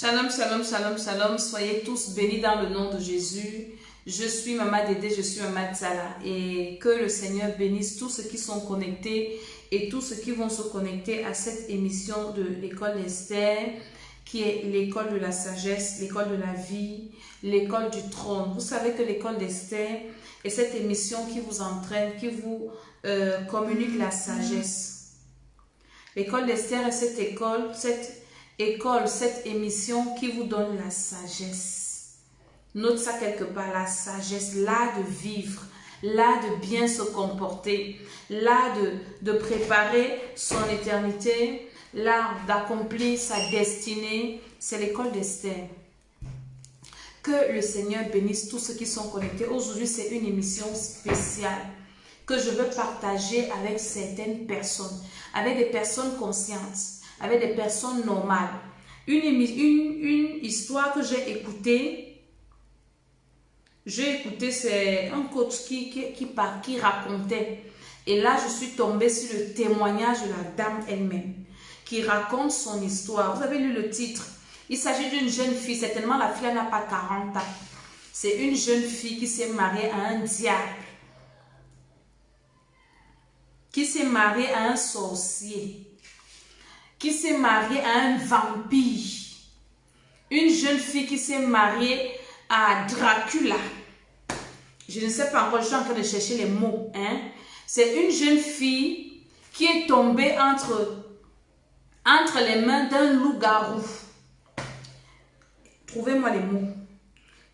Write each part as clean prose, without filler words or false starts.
Shalom, shalom, shalom, shalom. Soyez tous bénis dans le nom de Jésus. Je suis Maman Dédé, je suis Maman Tsala. Et que le Seigneur bénisse tous ceux qui sont connectés et tous ceux qui vont se connecter à cette émission de l'école d'Esther, qui est l'école de la sagesse, l'école de la vie, l'école du trône. Vous savez que l'école d'Esther est cette émission qui vous entraîne, qui vous communique la sagesse. L'école d'Esther est cette émission qui vous donne la sagesse. Note ça quelque part, la sagesse, l'art de vivre, l'art de bien se comporter, l'art de préparer son éternité, l'art d'accomplir sa destinée. C'est l'école d'Esther. Que le Seigneur bénisse tous ceux qui sont connectés. Aujourd'hui, c'est une émission spéciale que je veux partager avec certaines personnes, avec des personnes conscientes, avec des personnes normales. Une histoire que j'ai écoutée, c'est un coach qui racontait. Et là, je suis tombée sur le témoignage de la dame elle-même, qui raconte son histoire. Vous avez lu le titre. Il s'agit d'une jeune fille, certainement la fille n'a pas 40 ans. C'est une jeune fille qui s'est mariée à un diable, qui s'est mariée à un sorcier, qui s'est mariée à un vampire, une jeune fille qui s'est mariée à Dracula. Je ne sais pas encore, je suis en train de chercher les mots. C'est une jeune fille qui est tombée entre les mains d'un loup-garou. Trouvez-moi les mots.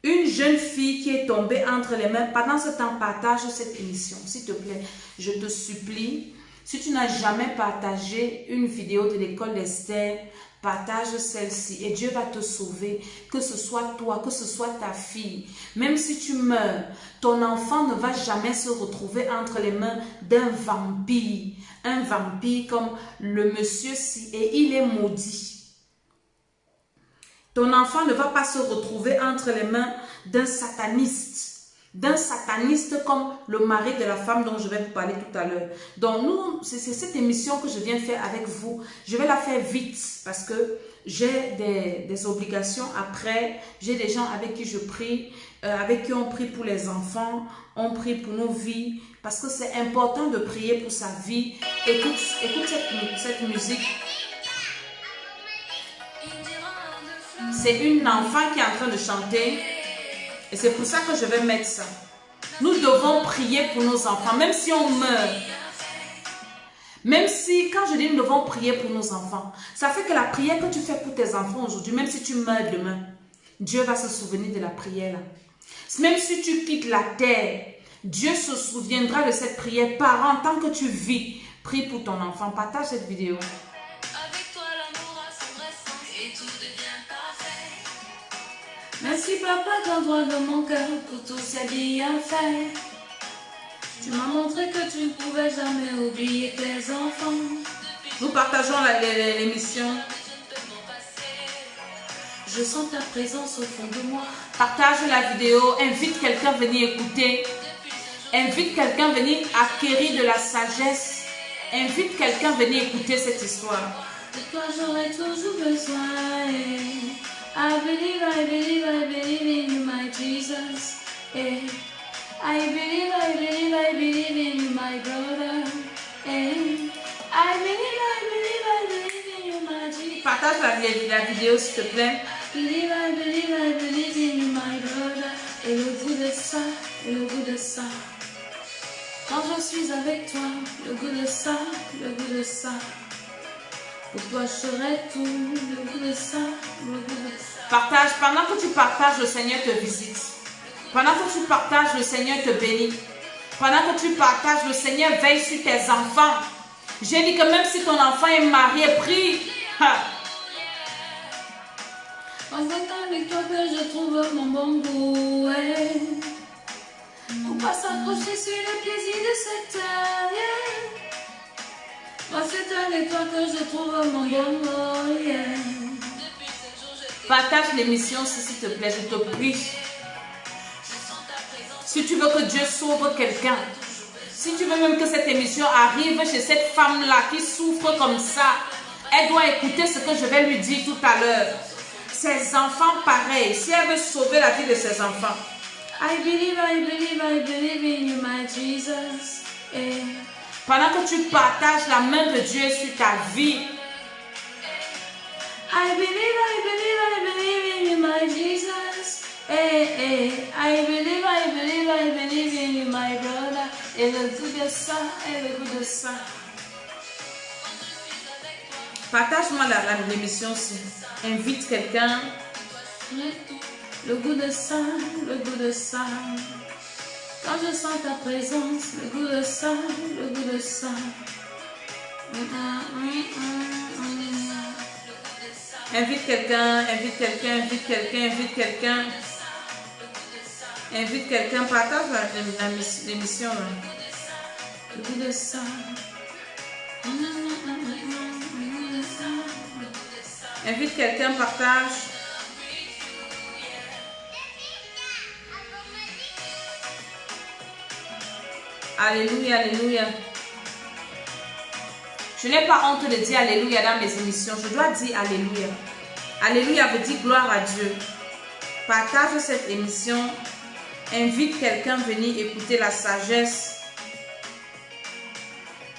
Une jeune fille qui est tombée entre les mains. Pendant ce temps, partage cette émission, s'il te plaît. Je te supplie. Si tu n'as jamais partagé une vidéo de l'école d'Esther, partage celle-ci et Dieu va te sauver. Que ce soit toi, que ce soit ta fille. Même si tu meurs, ton enfant ne va jamais se retrouver entre les mains d'un vampire. Un vampire comme le monsieur-ci, et il est maudit. Ton enfant ne va pas se retrouver entre les mains d'un sataniste. D'un sataniste comme le mari de la femme dont je vais vous parler tout à l'heure. Donc nous, c'est cette émission que je viens faire avec vous. Je vais la faire vite parce que j'ai des obligations après. J'ai des gens avec qui je prie, avec qui on prie pour les enfants, on prie pour nos vies. Parce que c'est important de prier pour sa vie. Écoute cette musique. C'est une enfant qui est en train de chanter. Et c'est pour ça que je vais mettre ça. Nous devons prier pour nos enfants, même si on meurt. Même si, quand je dis nous devons prier pour nos enfants, ça fait que la prière que tu fais pour tes enfants aujourd'hui, même si tu meurs demain, Dieu va se souvenir de la prière là. Même si tu quittes la terre, Dieu se souviendra de cette prière. Parents, tant que tu vis, prie pour ton enfant. Partage cette vidéo. Merci papa, d'un droit de mon cœur pour tout ce bien fait. Tu m'as montré que tu ne pouvais jamais oublier tes enfants. Nous partageons l'émission. Je sens ta présence au fond de moi. Partage la vidéo, invite quelqu'un à venir écouter. Invite quelqu'un à venir acquérir de la sagesse. Invite quelqu'un à venir écouter cette histoire. De toi j'aurai toujours besoin. I believe in you, my Jesus. I believe in you, my brother. I believe in you, my Jesus. Partage la vidéo s'il te plaît. I believe in you, my brother. Et le goût de ça, et le goût de ça. Quand je suis avec toi, le goût de ça, le goût de ça. Pour toi, je serai tout, le goût de ça, le goût de ça. Partage, pendant que tu partages, le Seigneur te visite. Pendant que tu partages, le Seigneur te bénit. Pendant que tu partages, le Seigneur veille sur tes enfants. J'ai dit que même si ton enfant est marié, prie. C'est avec toi que je trouve mon bon goût. Ouais. Pourquoi s'accrocher sur le plaisir de cette terre? Moi, c'est avec toi que je trouve mon bon goût. Yeah. Partage l'émission s'il te plaît, je te prie. Si tu veux que Dieu sauve quelqu'un, si tu veux même que cette émission arrive chez cette femme-là qui souffre comme ça, elle doit écouter ce que je vais lui dire tout à l'heure. ses enfants pareils, si elle veut sauver la vie de ses enfants. I believe in you, my Jesus. Pendant que tu partages la main de Dieu sur ta vie. I believe in you, my Jesus. I believe in you, my brother. Et le goût de ça, et le goût de ça. Partage-moi l'émission aussi. Invite quelqu'un. Le goût de ça, le goût de ça. Quand je sens ta présence, le goût de ça, le goût de ça. Invite quelqu'un, invite quelqu'un, invite quelqu'un, invite quelqu'un. Invite quelqu'un, partage l'émission. Le goût de ça. Invite quelqu'un, partage. Alléluia, alléluia. Je n'ai pas honte de dire alléluia dans mes émissions. Je dois dire alléluia. Alléluia veut dire gloire à Dieu. Partage cette émission. Invite quelqu'un à venir écouter la sagesse.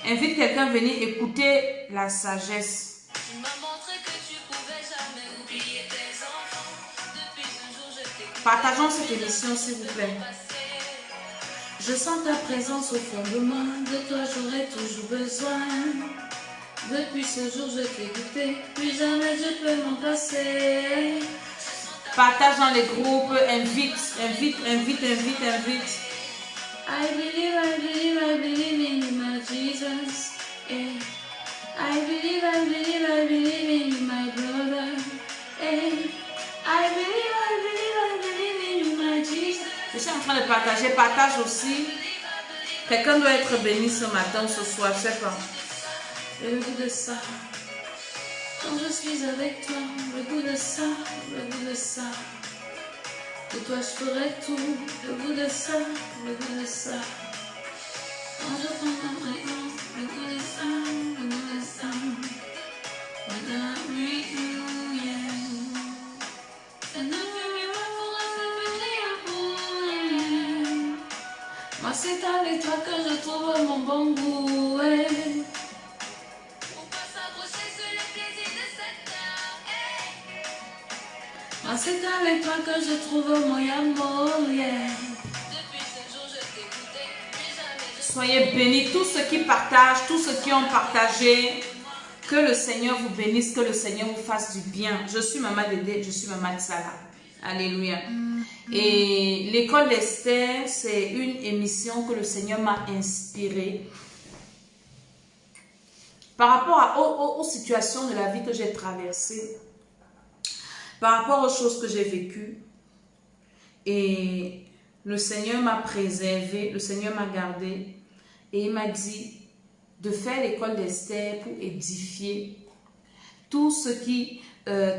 Invite quelqu'un à venir écouter la sagesse. Tu m'as montré que tu pouvais jamais oublier tes enfants. Depuis ce jour, je t'écoute. Partageons cette émission, s'il vous plaît. Je sens ta présence au fond de moi. De toi, j'aurai toujours besoin. Depuis ce jour, je t'ai goûté. Plus jamais je peux m'en passer. Partage dans les groupes. Invite. I believe in you, my Jesus. I believe in you, my brother. I believe in you, my Jesus. Je suis en train de partager. Partage aussi. Quelqu'un doit être béni ce matin, ce soir, je sais pas. Le goût de ça. Quand je suis avec toi, le goût de ça, le goût de ça. Pour toi, je ferai tout. Le goût de ça, le goût de ça. Quand je prends le goût de ça, le goût de ça. Moi, c'est avec toi que je trouve mon bon goût. Moi, c'est avec toi que je trouve mon amour, yeah. Depuis ce jour, je t'ai goûté. Soyez bénis, tous ceux qui partagent, tous ceux qui ont partagé. Que le Seigneur vous bénisse, que le Seigneur vous fasse du bien. Je suis Maman Dédé, je suis Maman Tsala. Alléluia. Et l'école d'Esther, c'est une émission que le Seigneur m'a inspirée par rapport aux situations de la vie que j'ai traversées, par rapport aux choses que j'ai vécues. Et le Seigneur m'a préservé, le Seigneur m'a gardé et il m'a dit de faire l'école d'Esther pour édifier tous ceux qui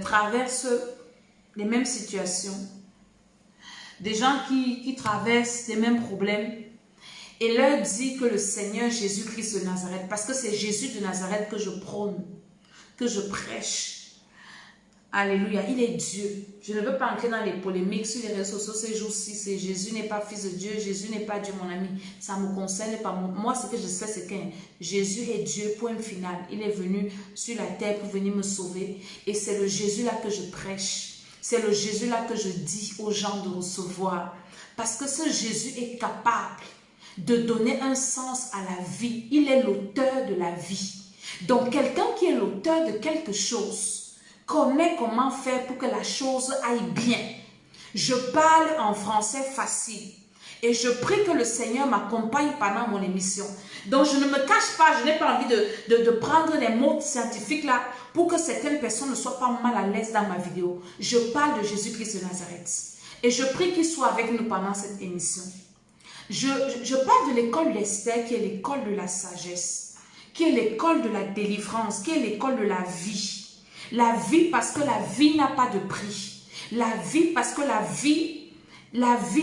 traversent les mêmes situations, des gens qui traversent les mêmes problèmes, et leur dit que le Seigneur Jésus-Christ de Nazareth, parce que c'est Jésus de Nazareth que je prône, que je prêche. Alléluia, il est Dieu. Je ne veux pas entrer dans les polémiques sur les réseaux sociaux ces jours-ci. C'est Jésus n'est pas fils de Dieu, Jésus n'est pas Dieu, mon ami. Ça ne me concerne pas. Moi, ce que je sais, c'est que Jésus est Dieu, point final. Il est venu sur la terre pour venir me sauver. Et c'est le Jésus-là que je prêche. C'est le Jésus-là que je dis aux gens de recevoir. Parce que ce Jésus est capable de donner un sens à la vie. Il est l'auteur de la vie. Donc, quelqu'un qui est l'auteur de quelque chose connaît comment faire pour que la chose aille bien. Je parle en français facile et je prie que le Seigneur m'accompagne pendant mon émission. Donc je ne me cache pas, je n'ai pas envie de prendre les mots scientifiques là pour que certaines personnes ne soient pas mal à l'aise dans ma vidéo. Je parle de Jésus-Christ de Nazareth et je prie qu'il soit avec nous pendant cette émission. Je parle de l'école d'Esther qui est l'école de la sagesse, qui est l'école de la délivrance, qui est l'école de la vie. La vie parce que la vie n'a pas de prix. La vie parce que la vie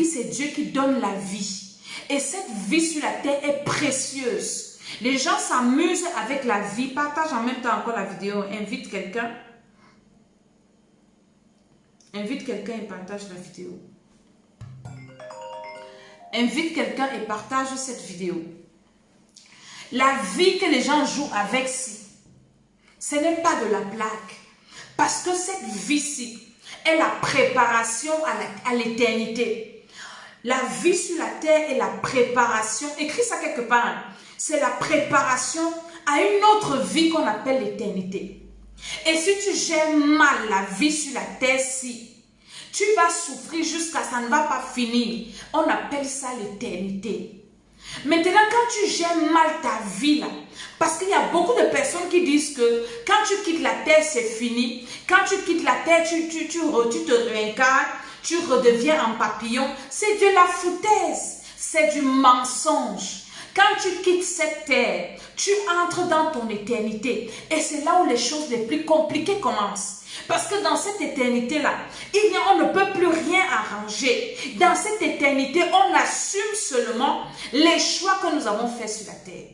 c'est Dieu qui donne la vie. Et cette vie sur la terre est précieuse. Les gens s'amusent avec la vie. Partage en même temps encore la vidéo. Invite quelqu'un. Invite quelqu'un et partage la vidéo. Invite quelqu'un et partage cette vidéo. La vie que les gens jouent avec, ce n'est pas de la blague. Parce que cette vie-ci est la préparation à l'éternité. La vie sur la terre est la préparation. Écris ça quelque part. Hein. C'est la préparation à une autre vie qu'on appelle l'éternité. Et si tu gères mal la vie sur la terre-ci, tu vas souffrir jusqu'à ça ne va pas finir. On appelle ça l'éternité. Maintenant, quand tu gères mal ta vie, là, parce qu'il y a beaucoup de personnes qui disent que quand tu quittes la terre, c'est fini. Quand tu quittes la terre, tu te réincarnes, tu redeviens un papillon. C'est de la foutaise, c'est du mensonge. Quand tu quittes cette terre, tu entres dans ton éternité. Et c'est là où les choses les plus compliquées commencent. Parce que dans cette éternité-là, on ne peut plus rien arranger. Dans cette éternité, on assume seulement les choix que nous avons faits sur la terre.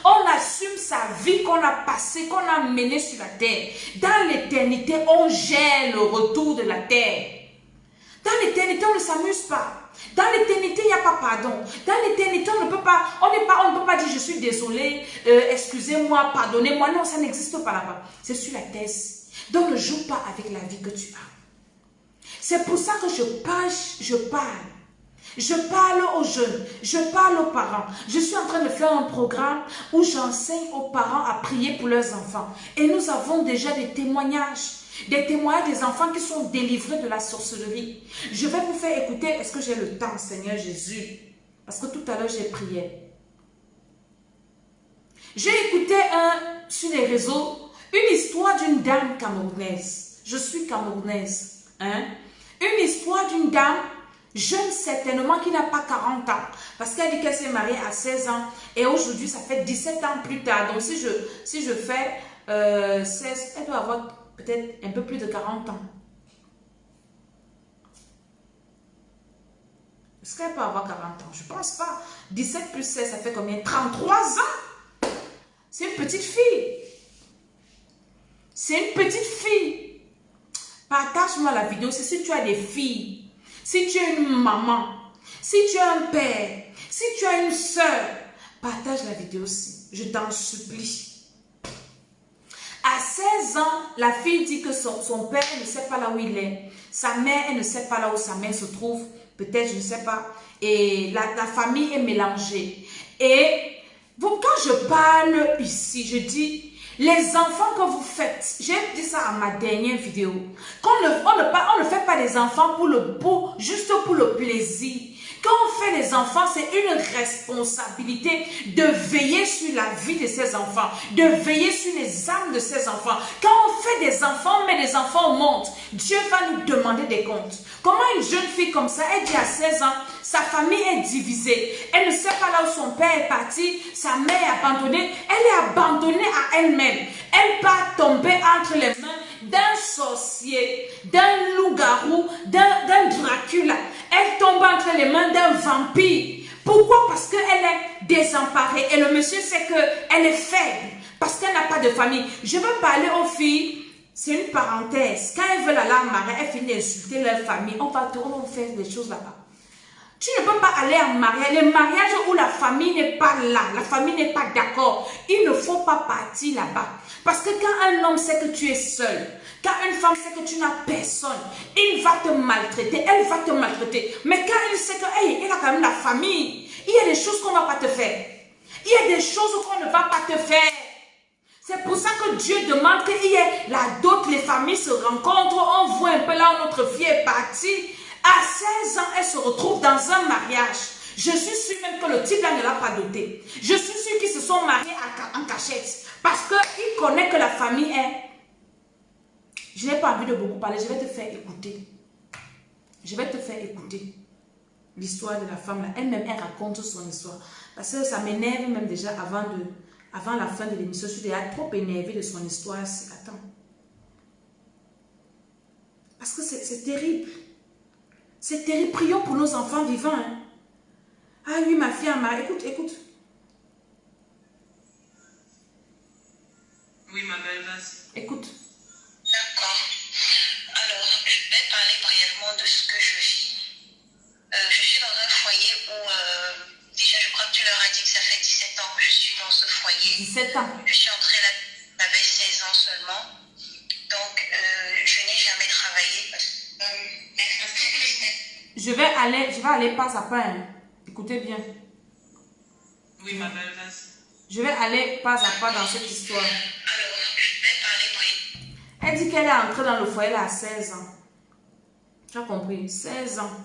On assume sa vie qu'on a passée, qu'on a menée sur la terre. Dans l'éternité, on gère le retour de la terre. Dans l'éternité, on ne s'amuse pas. Dans l'éternité, il n'y a pas pardon. Dans l'éternité, on ne peut pas dire je suis désolé, excusez-moi, pardonnez-moi. Non, ça n'existe pas là-bas. C'est sur la terre. Donc ne joue pas avec la vie que tu as. C'est pour ça que je parle. Je parle aux jeunes, je parle aux parents. Je suis en train de faire un programme où j'enseigne aux parents à prier pour leurs enfants. Et nous avons déjà des témoignages. Des témoignages des enfants qui sont délivrés de la sorcellerie. Je vais vous faire écouter, est-ce que j'ai le temps, Seigneur Jésus? Parce que tout à l'heure, j'ai prié. J'ai écouté sur les réseaux une histoire d'une dame camerounaise. Je suis camerounaise. Hein? Une histoire d'une dame jeune certainement qui n'a pas 40 ans. Parce qu'elle dit qu'elle s'est mariée à 16 ans. Et aujourd'hui, ça fait 17 ans plus tard. Donc si je fais 16, elle doit avoir peut-être un peu plus de 40 ans. Est-ce qu'elle peut avoir 40 ans? Je ne pense pas. 17 plus 16, ça fait combien? 33 ans. C'est une petite fille. C'est une petite fille. Partage-moi la vidéo. C'est si tu as des filles. Si tu es une maman. Si tu as un père. Si tu as une soeur. Partage la vidéo aussi. Je t'en supplie. À 16 ans, la fille dit que son père ne sait pas là où il est. Sa mère, elle ne sait pas là où sa mère se trouve. Peut-être, je ne sais pas. Et la famille est mélangée. Et donc, quand je parle ici, je dis, les enfants que vous faites, j'ai dit ça à ma dernière vidéo, on ne fait pas des enfants juste pour le plaisir. Quand on fait les enfants, c'est une responsabilité de veiller sur la vie de ces enfants, de veiller sur les âmes de ces enfants. Quand on fait des enfants, mais les enfants montent, Dieu va nous demander des comptes. Comment une jeune fille comme ça, elle dit à 16 ans, sa famille est divisée, elle ne sait pas là où son père est parti, sa mère est abandonnée, elle est abandonnée à elle-même. Elle va tomber entre les mains d'un sorcier, d'un loup-garou, d'un Dracula. Elle tombe entre les mains d'un vampire. Pourquoi? Parce qu'elle est désemparée. Et le monsieur sait qu'elle est faible. Parce qu'elle n'a pas de famille. Je veux parler aux filles. C'est une parenthèse. Quand elles veulent aller en mariage, elles finissent d'insulter leur famille. On va faire des choses là-bas. Tu ne peux pas aller en mariage. Les mariages où la famille n'est pas là, la famille n'est pas d'accord, il ne faut pas partir là-bas. Parce que quand un homme sait que tu es seul, quand une femme sait que tu n'as personne, il va te maltraiter, elle va te maltraiter. Mais quand il sait que, hey, il a quand même la famille, il y a des choses qu'on ne va pas te faire. Il y a des choses qu'on ne va pas te faire. C'est pour ça que Dieu demande qu'il y ait la dot, les familles se rencontrent, on voit un peu là où notre fille est partie. À 16 ans, elle se retrouve dans un mariage. Je suis sûre même que le type là ne l'a pas doté. Je suis sûre qu'ils se sont mariés en cachette. Parce qu'il connaît que la famille est... Je n'ai pas envie de beaucoup parler, je vais te faire écouter. Je vais te faire écouter l'histoire de la femme là. Elle-même, elle raconte son histoire. Parce que ça m'énerve même déjà avant la fin de l'émission. Je suis déjà trop énervée de son histoire. Attends. Parce que c'est terrible. C'est terrible. Prions pour nos enfants vivants. Hein. Ah oui, ma fille en mari. Écoute, écoute. Oui, ma belle, vas-y. Écoute. D'accord. Alors, je vais parler leur as dit que ça fait 17 ans que je suis dans ce foyer. 17 ans. Je suis entrée là, j'avais 16 ans seulement. Donc, je n'ai jamais travaillé. Je vais aller pas à pas. Hein. Écoutez bien. Oui, ma belle, vas-y. Je vais aller pas à pas dans cette histoire. Alors, je vais parler. Elle dit qu'elle est entrée dans le foyer là à 16 ans. Tu as compris? 16 ans.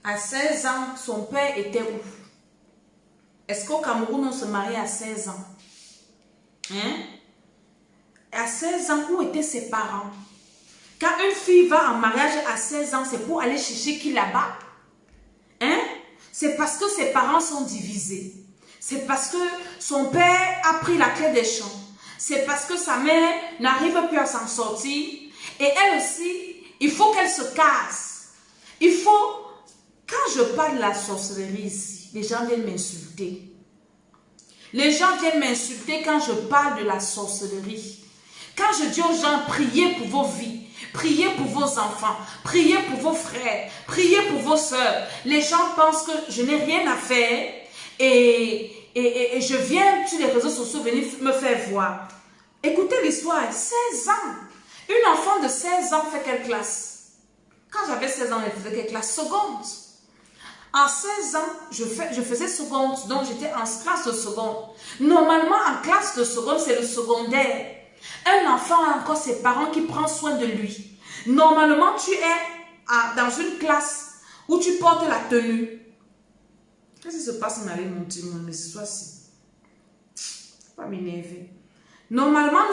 À 16 ans, son père était où? Est-ce qu'au Cameroun, on se marie à 16 ans? Hein? À 16 ans, où étaient ses parents? Quand une fille va en mariage à 16 ans, c'est pour aller chercher qui là-bas? Hein? C'est parce que ses parents sont divisés. C'est parce que son père a pris la clé des champs. C'est parce que sa mère n'arrive plus à s'en sortir. Et elle aussi, il faut qu'elle se casse. Il faut... Quand je parle de la sorcellerie ici, les gens viennent m'insulter. Les gens viennent m'insulter quand je parle de la sorcellerie. Quand je dis aux gens, priez pour vos vies, priez pour vos enfants, priez pour vos frères, priez pour vos soeurs. Les gens pensent que je n'ai rien à faire et je viens sur les réseaux sociaux venir me faire voir. Écoutez l'histoire, 16 ans. Une enfant de 16 ans fait quelle classe? Quand j'avais 16 ans, elle faisait quelle classe? Seconde. En 16 ans, je faisais seconde, donc j'étais en classe de seconde. Normalement, en classe de seconde, c'est le secondaire. Un enfant a encore ses parents qui prennent soin de lui. Normalement, tu es dans une classe où tu portes la tenue. Qu'est-ce qui se passe avec mes histoires-ci? Pas m'énerver. Normalement,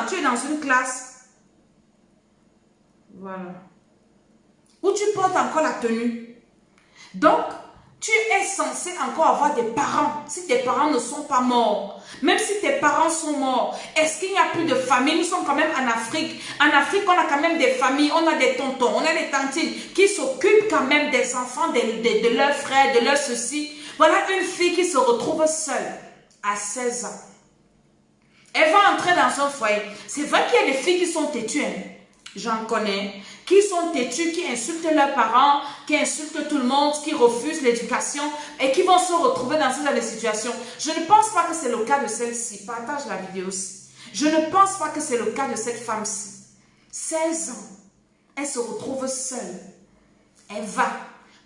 tu es dans une classe. Voilà. Où tu portes encore la tenue. Donc, tu es censé encore avoir des parents, si tes parents ne sont pas morts. Même si tes parents sont morts, est-ce qu'il n'y a plus de famille? Nous sommes quand même en Afrique. En Afrique, on a quand même des familles, on a des tontons, on a des tantines qui s'occupent quand même des enfants, de leurs frères, de leurs ceci. Voilà une fille qui se retrouve seule à 16 ans. Elle va entrer dans un foyer. C'est vrai qu'il y a des filles qui sont têtues, hein. J'en connais, qui sont têtues, qui insultent leurs parents, qui insultent tout le monde, qui refusent l'éducation et qui vont se retrouver dans ce genre de situation. Je ne pense pas que c'est le cas de celle-ci. Partage la vidéo aussi. Je ne pense pas que c'est le cas de cette femme-ci. 16 ans, elle se retrouve seule. Elle va,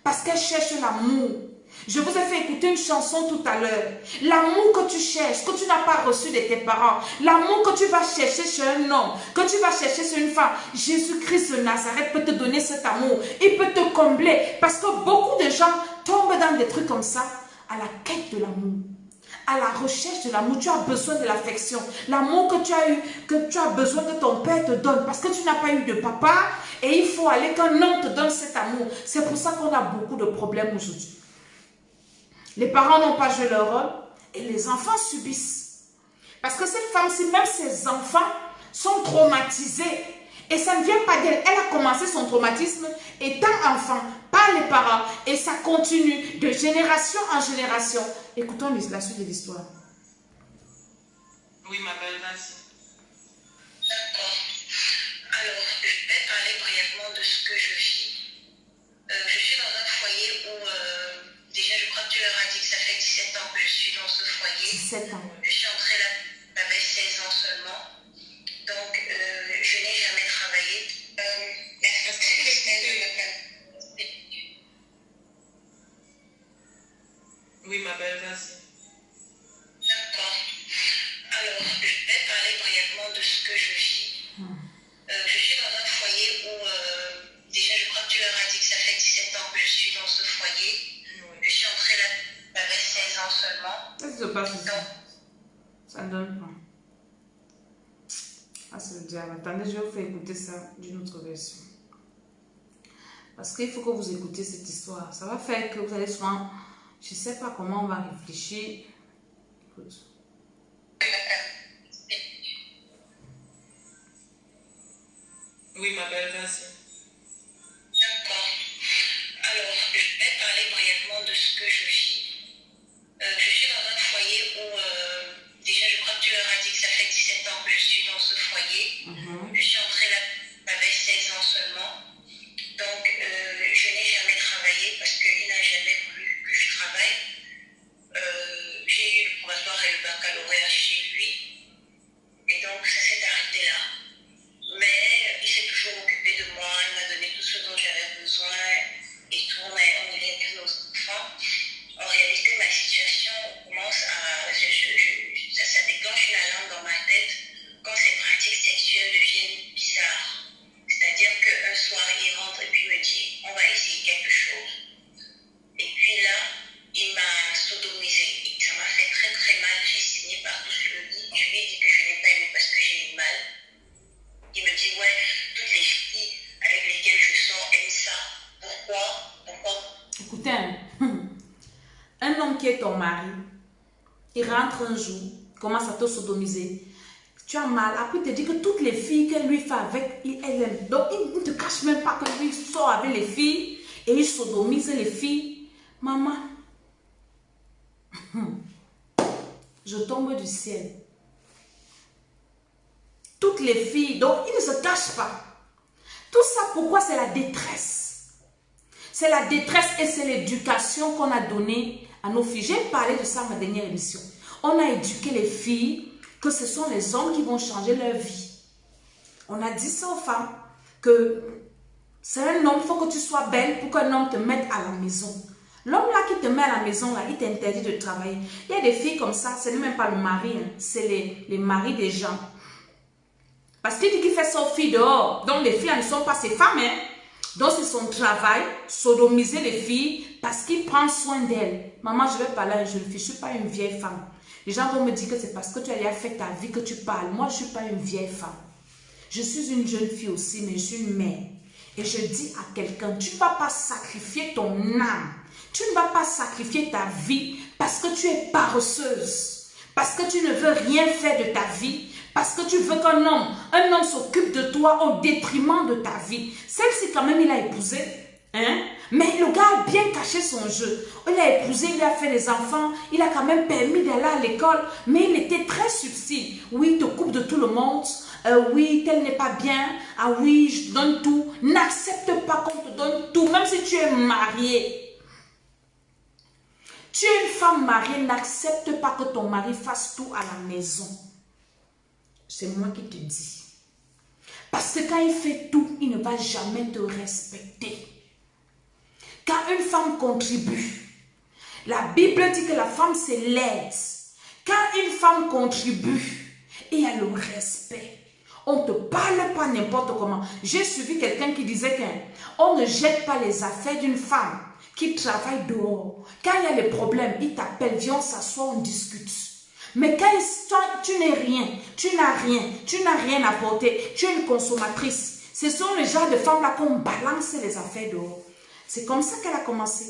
parce qu'elle cherche l'amour. Je vous ai fait écouter une chanson tout à l'heure. L'amour que tu cherches, que tu n'as pas reçu de tes parents. L'amour que tu vas chercher chez un homme, que tu vas chercher chez une femme. Jésus-Christ de Nazareth peut te donner cet amour. Il peut te combler. Parce que beaucoup de gens tombent dans des trucs comme ça, à la quête de l'amour. À la recherche de l'amour. Tu as besoin de l'affection. L'amour que tu as eu, que tu as besoin que ton père te donne. Parce que tu n'as pas eu de papa. Et il faut aller qu'un homme te donne cet amour. C'est pour ça qu'on a beaucoup de problèmes aujourd'hui. Les parents n'ont pas joué leur rôle et les enfants subissent. Parce que cette femme-ci, même ses enfants sont traumatisés. Et ça ne vient pas d'elle. Elle a commencé son traumatisme étant enfant, par les parents. Et ça continue de génération en génération. Écoutons la suite de l'histoire. Oui, ma belle, vas-y. D'accord. Alors, je vais parler brièvement de ce que je vis. Je suis dans un foyer où... déjà, je crois que tu leur as dit que ça fait 17 ans que je suis dans ce foyer. 17 ans. Je suis entrée là, j'avais 16 ans seulement. Donc, je n'ai jamais travaillé. Est-ce que oui, ma belle, vas-y. D'accord. Alors, je vais parler brièvement de ce que je vis. Je suis dans un foyer où, déjà, je crois que tu leur as dit que ça fait 17 ans que je suis dans ce foyer. Je suis entrée là, j'avais 16 ans seulement. Qu'est-ce qui se passe ici? Ça ne donne pas. Ah, c'est le diable. Attendez, je vais vous faire écouter ça d'une autre version. Parce qu'il faut que vous écoutiez cette histoire. Ça va faire que vous allez souvent... Je ne sais pas comment on va réfléchir. Écoute. Oui, ma belle, vas-y. D'accord. Alors, je vais parler brièvement de ce que je vis. Je suis dans un foyer où, déjà, je crois que tu leur as dit que ça fait 17 ans que je suis dans ce foyer. Je suis entrée là, j'avais 16 ans seulement. Donc, je n'ai jamais travaillé parce qu'il n'a jamais voulu que je travaille. m'a fait très très mal. J'ai signé partout sur le lit. Je lui ai dit que je n'ai pas aimé parce que j'ai eu mal. Il me dit, ouais, toutes les filles avec lesquelles je sors aiment ça. Pourquoi? Écoutez, un homme qui est ton mari, il rentre un jour, commence à te sodomiser. Tu as mal. Après, il te dit que toutes les filles qu'elle lui fait avec, elle aime. Donc, il ne te cache même pas que lui sort avec les filles et il sodomise les filles. Maman, je tombe du ciel. Toutes les filles, donc il ne se cache pas. Tout ça, pourquoi? C'est la détresse. C'est la détresse et c'est l'éducation qu'on a donnée à nos filles. J'ai parlé de ça à ma dernière émission. On a éduqué les filles que ce sont les hommes qui vont changer leur vie. On a dit ça aux femmes que c'est un homme, il faut que tu sois belle pour qu'un homme te mette à la maison. L'homme là qui te met à la maison, là, il t'interdit de travailler. Il y a des filles comme ça, ce n'est même pas le mari, hein, c'est les maris des gens. Parce qu'il dit qu'il fait son fille dehors. Donc les filles ne sont pas ses femmes. Hein. Donc c'est son travail, sodomiser les filles parce qu'il prend soin d'elles. Maman, je vais parler à une jeune fille, je ne suis pas une vieille femme. Les gens vont me dire que c'est parce que tu as déjà fait ta vie que tu parles. Moi, je ne suis pas une vieille femme. Je suis une jeune fille aussi, mais je suis une mère. Et je dis à quelqu'un, tu ne vas pas sacrifier ton âme. Tu ne vas pas sacrifier ta vie parce que tu es paresseuse. Parce que tu ne veux rien faire de ta vie. Parce que tu veux qu'un homme s'occupe de toi au détriment de ta vie. Celle-ci quand même, il a épousé. Hein? Mais le gars a bien caché son jeu. Il a épousé, il a fait des enfants. Il a quand même permis d'aller à l'école. Mais il était très subtil. Oui, il te coupe de tout le monde. Oui, tel n'est pas bien. Ah oui, je te donne tout. N'accepte pas qu'on te donne tout. Même si tu es marié. Tu es une femme mariée. N'accepte pas que ton mari fasse tout à la maison. C'est moi qui te dis. Parce que quand il fait tout, il ne va jamais te respecter. Quand une femme contribue, la Bible dit que la femme c'est l'aide. Quand une femme contribue, il y a le respect. On ne te parle pas n'importe comment. J'ai suivi quelqu'un qui disait qu'on ne jette pas les affaires d'une femme qui travaille dehors. Quand il y a des problèmes, il t'appelle, viens, on s'assoit, on discute. Mais quand tu n'es rien, tu n'as rien apporté, tu es une consommatrice. Ce sont les genres de femmes-là qu'on balance les affaires dehors. C'est comme ça qu'elle a commencé.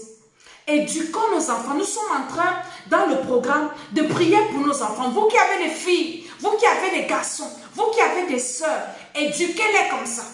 Éduquons nos enfants. Nous sommes en train, dans le programme, de prier pour nos enfants. Vous qui avez des filles, vous qui avez des garçons, vous qui avez des sœurs, éduquez-les comme ça.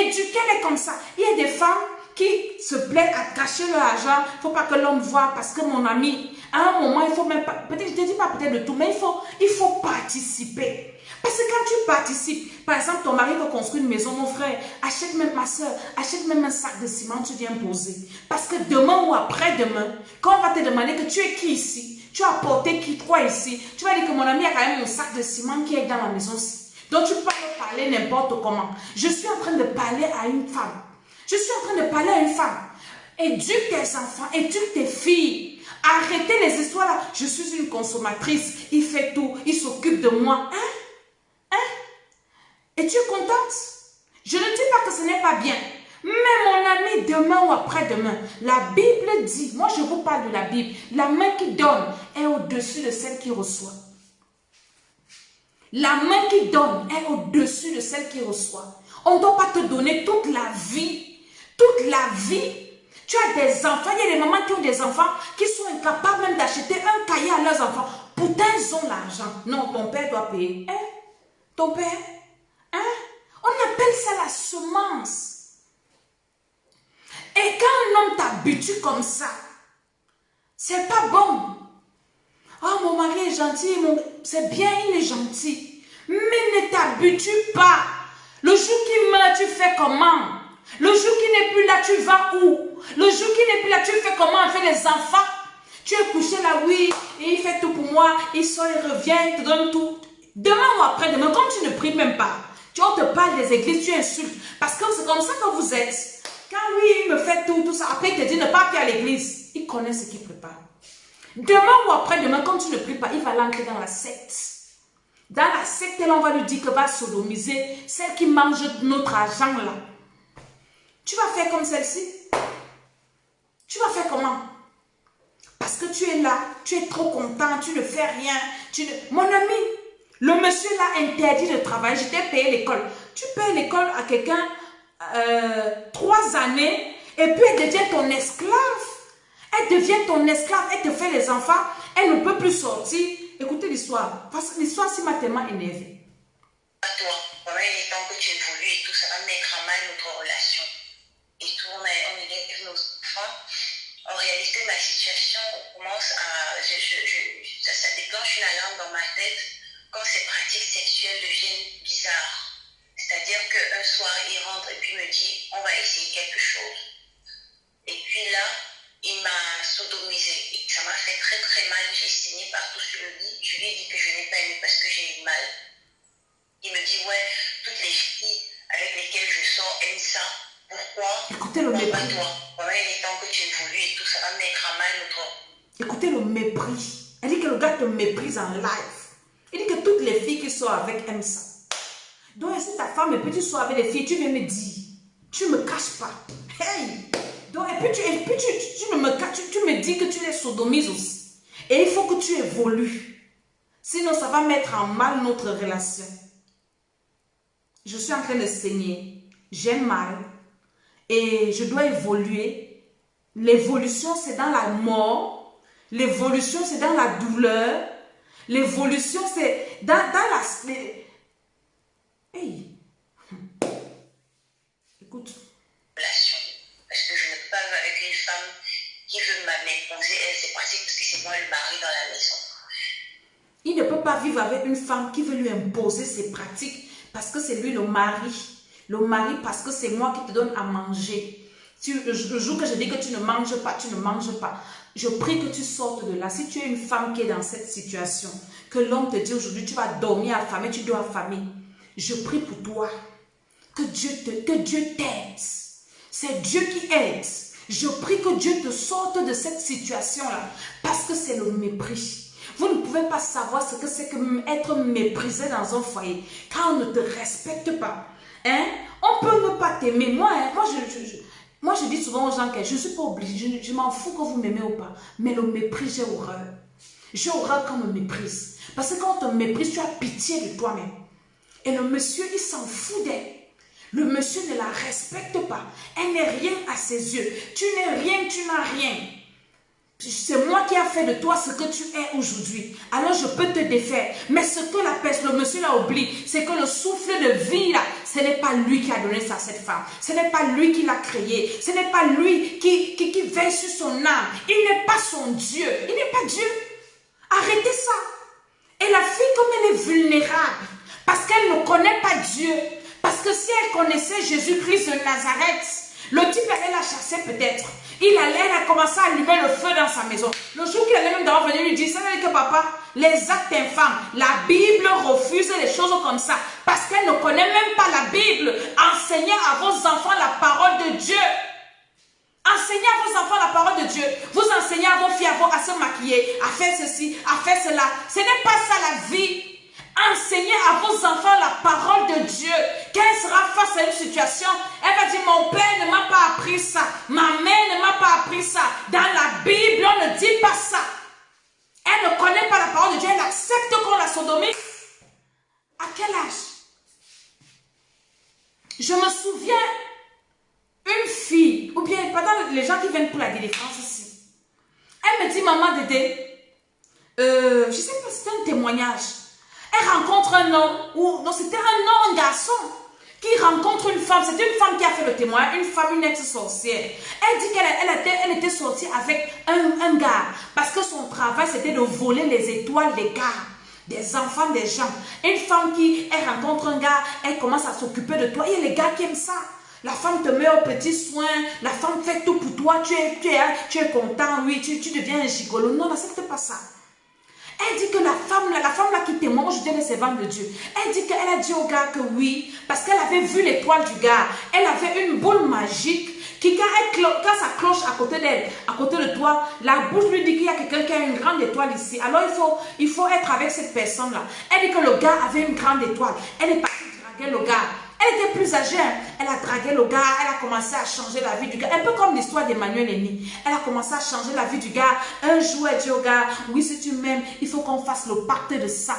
Éduquez-les comme ça. Il y a des femmes qui se plaisent à cacher leur argent. Il ne faut pas que l'homme voit parce que mon ami, à un moment, il faut même pas, peut-être, je ne te dis pas peut-être de tout, mais il faut participer. Parce que quand tu participes, par exemple, ton mari veut construire une maison, mon frère, achète même ma soeur, achète même un sac de ciment, tu viens poser. Parce que demain ou après-demain, quand on va te demander que tu es qui ici, tu as apporté qui, toi ici, tu vas dire que mon ami a quand même un sac de ciment qui est dans la maison aussi. Donc tu peux me parler n'importe comment. Je suis en train de parler à une femme. Je suis en train de parler à une femme. Éduque tes enfants, éduque tes filles. Arrêtez les histoires là. Je suis une consommatrice. Il fait tout. Il s'occupe de moi. Hein? Et tu es contente? Je ne dis pas que ce n'est pas bien. Mais mon ami, demain ou après-demain, la Bible dit, moi je vous parle de la Bible, la main qui donne est au-dessus de celle qui reçoit. La main qui donne est au-dessus de celle qui reçoit. On ne doit pas te donner toute la vie. Toute la vie. Tu as des enfants, il y a des mamans qui ont des enfants qui sont incapables même d'acheter un cahier à leurs enfants. Pourtant, ils ont l'argent. Non, ton père doit payer. Hein? Ton père? Hein? On appelle ça la semence. Et quand un homme t'habitue comme ça, c'est pas bon. Oh, mon mari est gentil, c'est bien, il est gentil. Mais ne t'habitue pas. Le jour qu'il meurt, tu fais comment? Le jour qu'il n'est plus là, tu vas où? Le jour qu'il n'est plus là, tu fais comment avec les enfants? Tu es couché là, oui, et il fait tout pour moi, il sort, il revient, il te donne tout. Demain ou après-demain, comme tu ne pries même pas, on te parle des églises, tu insultes. Parce que c'est comme ça que vous êtes. Quand oui, il me fait tout ça, après il te dit ne pas prier à l'église. Il connaît ce qu'il prépare. Demain ou après-demain, comme tu ne pries pas, il va l'entrer dans la secte. Dans la secte, on va lui dire que va sodomiser celle qui mange notre argent là. Tu vas faire comme celle-ci? Tu vas faire comment? Parce que tu es là, tu es trop content, tu ne fais rien. Mon ami, le monsieur l'a interdit de travailler, je t'ai payé l'école. Tu payes l'école à quelqu'un 3 années et puis elle devient ton esclave. Elle devient ton esclave, elle te fait les enfants, elle ne peut plus sortir. Écoutez l'histoire, parce que l'histoire m'a tellement énervée. Toi, pendant les temps que tu évolues et tout, ça va mettre en mal notre relation. Et tout, on élève nos enfants. En réalité, ma situation commence à... ça déclenche une alarme dans ma tête quand ces pratiques sexuelles deviennent bizarres. C'est-à-dire qu'un soir, il rentre et puis me dit, on va essayer quelque chose. Et puis là, il m'a sodomisé. Et ça m'a fait très très mal. J'ai saigné partout sur le lit. Je lui ai dit que je n'ai pas aimé parce que j'ai eu mal. Il me dit, ouais, toutes les filles avec lesquelles je sors aiment ça. Pourquoi? Écoutez le mépris. Toi, pendant les temps que tu évolues et tout, ça va mettre en mal notre... Écoutez le mépris. Elle dit que le gars te méprise en live. Il dit que toutes les filles qui sortent avec aiment ça. Donc si ta femme et puis tu sors avec les filles, tu viens me dire. Tu me caches pas. Hey! Donc, et puis tu me dis que tu les sodomises aussi. Et il faut que tu évolues. Sinon, ça va mettre en mal notre relation. Je suis en train de saigner. J'ai mal. Et je dois évoluer. L'évolution, c'est dans la mort. L'évolution, c'est dans la douleur. L'évolution, c'est dans la... Hey! Écoute. Parce que je ne peux pas vivre avec une femme qui veut m'imposer ses pratiques parce que c'est moi le mari dans la maison. Il ne peut pas vivre avec une femme qui veut lui imposer ses pratiques parce que c'est lui le mari. Le mari parce que c'est moi qui te donne à manger. Le jour que je dis que tu ne manges pas, tu ne manges pas. Je prie que tu sortes de là. Si tu es une femme qui est dans cette situation, que l'homme te dit aujourd'hui tu vas dormir affamé, tu dois affamer. Je prie pour toi. Que Dieu t'aide. C'est Dieu qui aide. Je prie que Dieu te sorte de cette situation-là. Parce que c'est le mépris. Vous ne pouvez pas savoir ce que c'est que être méprisé dans un foyer. Quand on ne te respecte pas. Hein? On peut ne pas t'aimer. Moi, je dis souvent aux gens que je ne suis pas obligée. Je m'en fous que vous m'aimez ou pas. Mais le mépris, j'ai horreur. J'ai horreur quand on me méprise. Parce que quand on te méprise, tu as pitié de toi-même. Et le monsieur, il s'en fout d'elle. Le monsieur ne la respecte pas. Elle n'est rien à ses yeux. Tu n'es rien, tu n'as rien. C'est moi qui ai fait de toi ce que tu es aujourd'hui. Alors je peux te défaire. Mais ce que le monsieur l'a oublié, c'est que le souffle de vie là, ce n'est pas lui qui a donné ça à cette femme. Ce n'est pas lui qui l'a créé. Ce n'est pas lui qui veille sur son âme. Il n'est pas son Dieu. Il n'est pas Dieu. Arrêtez ça. Et la fille, comme elle est vulnérable, parce qu'elle ne connaît pas Dieu, parce que si elle connaissait Jésus-Christ de Nazareth, le type allait la chasser peut-être. Elle a commencé à allumer le feu dans sa maison. Le jour qu'il allait même d'abord venir lui dire, ça veut dire que papa, les actes infâmes, la Bible refuse les choses comme ça. Parce qu'elle ne connaît même pas la Bible. Enseignez à vos enfants la parole de Dieu. Enseignez à vos enfants la parole de Dieu. Vous enseignez à vos filles à se maquiller, à faire ceci, à faire cela. Ce n'est pas ça la vie. Enseignez à vos enfants la parole de Dieu. Qu'elle sera face à une situation, elle va dire, mon père ne m'a pas appris ça. Ma mère ne m'a pas appris ça. Dans la Bible, on ne dit pas ça. Elle ne connaît pas la parole de Dieu. Elle accepte qu'on la sodomie. À quel âge? Je me souviens, une fille, ou bien pendant les gens qui viennent pour la délivrance ici, elle me dit, maman Dédé, je ne sais pas, c'était un témoignage. Elle rencontre un homme, ou non, c'était un garçon qui rencontre une femme. C'était une femme qui a fait le témoignage, une femme, une ex-sorcière. Elle dit qu'elle était sortie avec un gars parce que son travail c'était de voler les étoiles des gars, des enfants, des gens. Une femme elle rencontre un gars, elle commence à s'occuper de toi. Il y a les gars qui aiment ça. La femme te met aux petits soins, la femme fait tout pour toi, tu es content, oui, tu deviens un gigolo. Non, n'accepte pas ça. Elle dit que la femme là qui témoigne aujourd'hui de ses ventes de Dieu, elle dit qu'elle a dit au gars que oui, parce qu'elle avait vu l'étoile du gars, elle avait une boule magique qui quand ça cloche à côté d'elle, à côté de toi, la boule lui dit qu'il y a quelqu'un qui a une grande étoile ici. Alors il faut être avec cette personne là. Elle dit que le gars avait une grande étoile. Elle est partie draguer le gars. Elle était plus âgée, hein. Elle a dragué le gars, elle a commencé à changer la vie du gars. Un peu comme l'histoire d'Emmanuel Eni. Elle a commencé à changer la vie du gars. Un jour, elle dit au gars, oui, si tu m'aimes, il faut qu'on fasse le pacte de sang.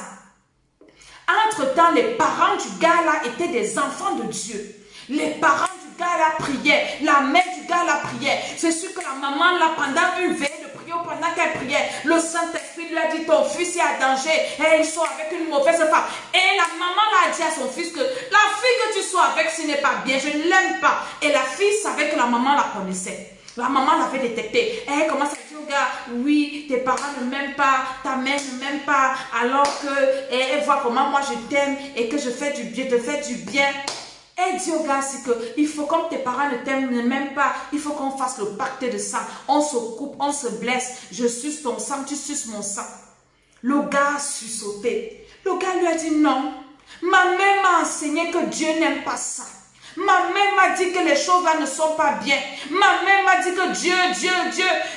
Entre-temps, les parents du gars là étaient des enfants de Dieu. Les parents du gars là priaient. La mère du gars là priait. C'est sûr que la maman là, pendant une veille de prière, pendant qu'elle priait, le Saint-Esprit lui a dit, ton fils est à danger. Et il sort avec une mauvaise femme. Et la maman là a dit à son fils que la fille que tu sois avec, ce n'est pas bien. Je ne l'aime pas. Et la fille savait que la maman la connaissait. La maman l'avait détecté. Et elle commence à dire au gars, oui, tes parents ne m'aiment pas, ta mère ne m'aime pas, alors que elle voit comment moi je t'aime et que je fais du bien, te fais du bien. Elle dit au gars, c'est que il faut, comme tes parents ne t'aiment, ne m'aiment pas, il faut qu'on fasse le pacte de sang. On se coupe, on se blesse. Je suce ton sang, tu suces mon sang. Le gars a sursauté. Le gars lui a dit non. Ma mère m'a enseigné que Dieu n'aime pas ça. Ma mère m'a dit que les choses là ne sont pas bien. Ma mère m'a dit que Dieu.